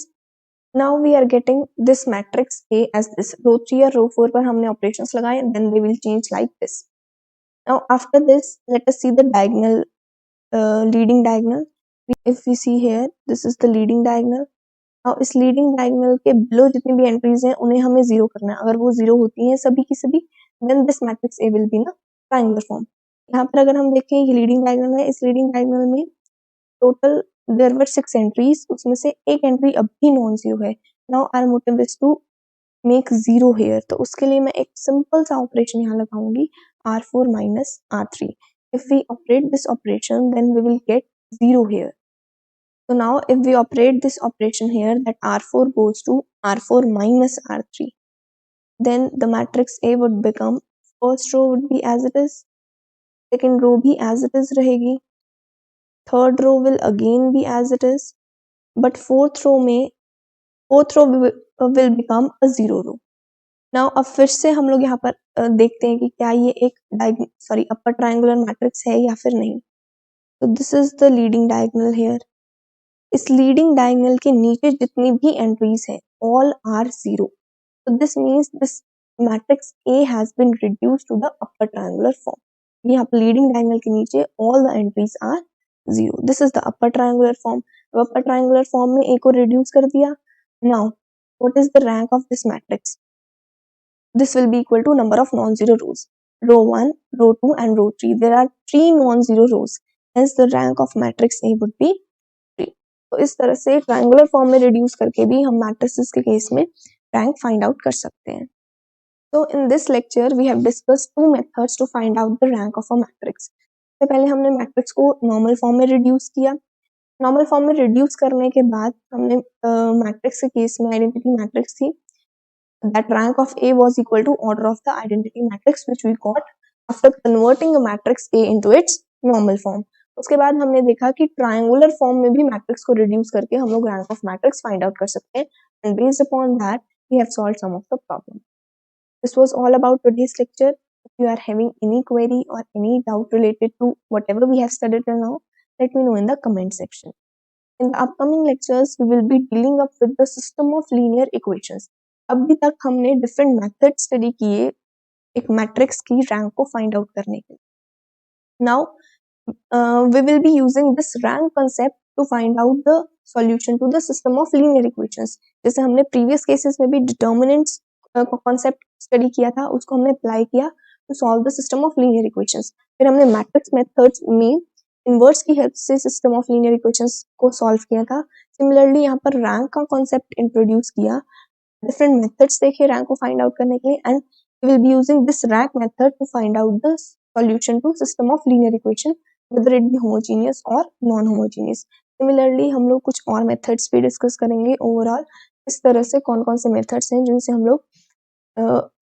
Now we are getting this matrix A as this. रो 3 और रो 4 पर हमने ऑपरेशंस लगाए, then they will change like this. Now after this, let us see the diagonal, leading diagonal. If we see here, this is the leading diagonal. Now इस leading diagonal के below जितनी भी entries हैं उन्हें हमें zero करना है। अगर वो जीरो होती हैं सभी की सभी, then this matrix A will be in a triangular form. यहाँ पर अगर हम देखें ये लीडिंग डायगोनल है, इस लीडिंग डायगोनल में टोटल देयर वर 6 एंट्रीज, उसमें से एक एंट्री अब भी नॉन जीरो है। Now our motive is to make zero here, तो उसके लिए मैं एक सिंपल सा ऑपरेशन यहाँ लगाऊंगी, R4 minus R3. If we operate this operation, then we will get zero here. So now if we operate this operation here, that R4 goes to R4 minus R3, then the matrix A would become, first row would be as it is, second row भी as it is रहेगी, third row will again be as it is, but fourth row will become a zero row. Now अब फिर से हम लोग यहाँ पर देखते हैं कि क्या ये एक अपर ट्रायंगुलर मैट्रिक्स है या फिर नहीं। तो this is the leading diagonal here. इस लीडिंग डायगोनल के नीचे जितनी भी एंट्रीज हैं all are zero, so this means this matrix A has been reduced to the upper triangular form. यहाँ पर leading diagonal के नीचे all the entries are zero. This is the upper triangular form. अब upper triangular form में A को reduce कर दिया. Now what is the rank of this matrix? This will be equal to number of non-zero rows. Row 1, row 2 and row 3. There are 3 non-zero rows. Hence the rank of matrix A would be 3. तो इस तरह से triangular form में reduce करके भी हम matrices के case में रैंक फाइंड आउट कर सकते हैं। So in this lecture we have discussed 2 methods to find out the rank of a matrix. सबसे पहले हमने मैट्रिक्स को नॉर्मल फॉर्म में रिड्यूस किया। नॉर्मल फॉर्म में रिड्यूस करने के बाद हमने मैट्रिक्स के केस में आइडेंटिटी मैट्रिक्स थी, that rank of A was equal to order of the identity matrix which we got after converting a matrix A into its normal form. उसके बाद हमने देखा कि ट्रायंगुलर फॉर्म में भी मैट्रिक्स को रिड्यूस करके हम लोग rank of matrix find out कर सकते हैं and based upon that we have solved some of the problem. This was all about today's lecture. If you are having any query or any doubt related to whatever we have studied till now, let me know in the comment section. In the upcoming lectures, we will be dealing up with the system of linear equations. अभी तक हमने different methods study किए एक matrix की rank को find out करने के लिए. Now, we will be using this rank concept to find out the solution to the system of linear equations. जैसे हमने previous cases में भी determinants concept study किया था, उसको हमने apply किया to solve the system of linear equations. फिर हमने matrix methods में इनवर्स की हेल्प से सिस्टम ऑफ लीनियर इक्वेशंस को सॉल्व किया था. सिमिलरली यहाँ पर रैंक का कॉन्सेप्ट इंट्रोड्यूस किया, डिफरेंट मेथड्स देखे रैंक को फाइंड आउट करने के लिए and we will be using this rank method to find out the solution to system of linear equation whether it be homogeneous or non homogeneous. Similarly हम लोग कुछ और methods भी डिस्कस करेंगे ओवरऑल इस तरह से कौन कौन से मेथड्स हैं जिनसे हम लोग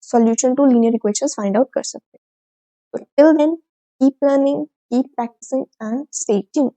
solution to linear equations find out कर सकते हैं. So till then, keep learning, keep practicing and stay tuned.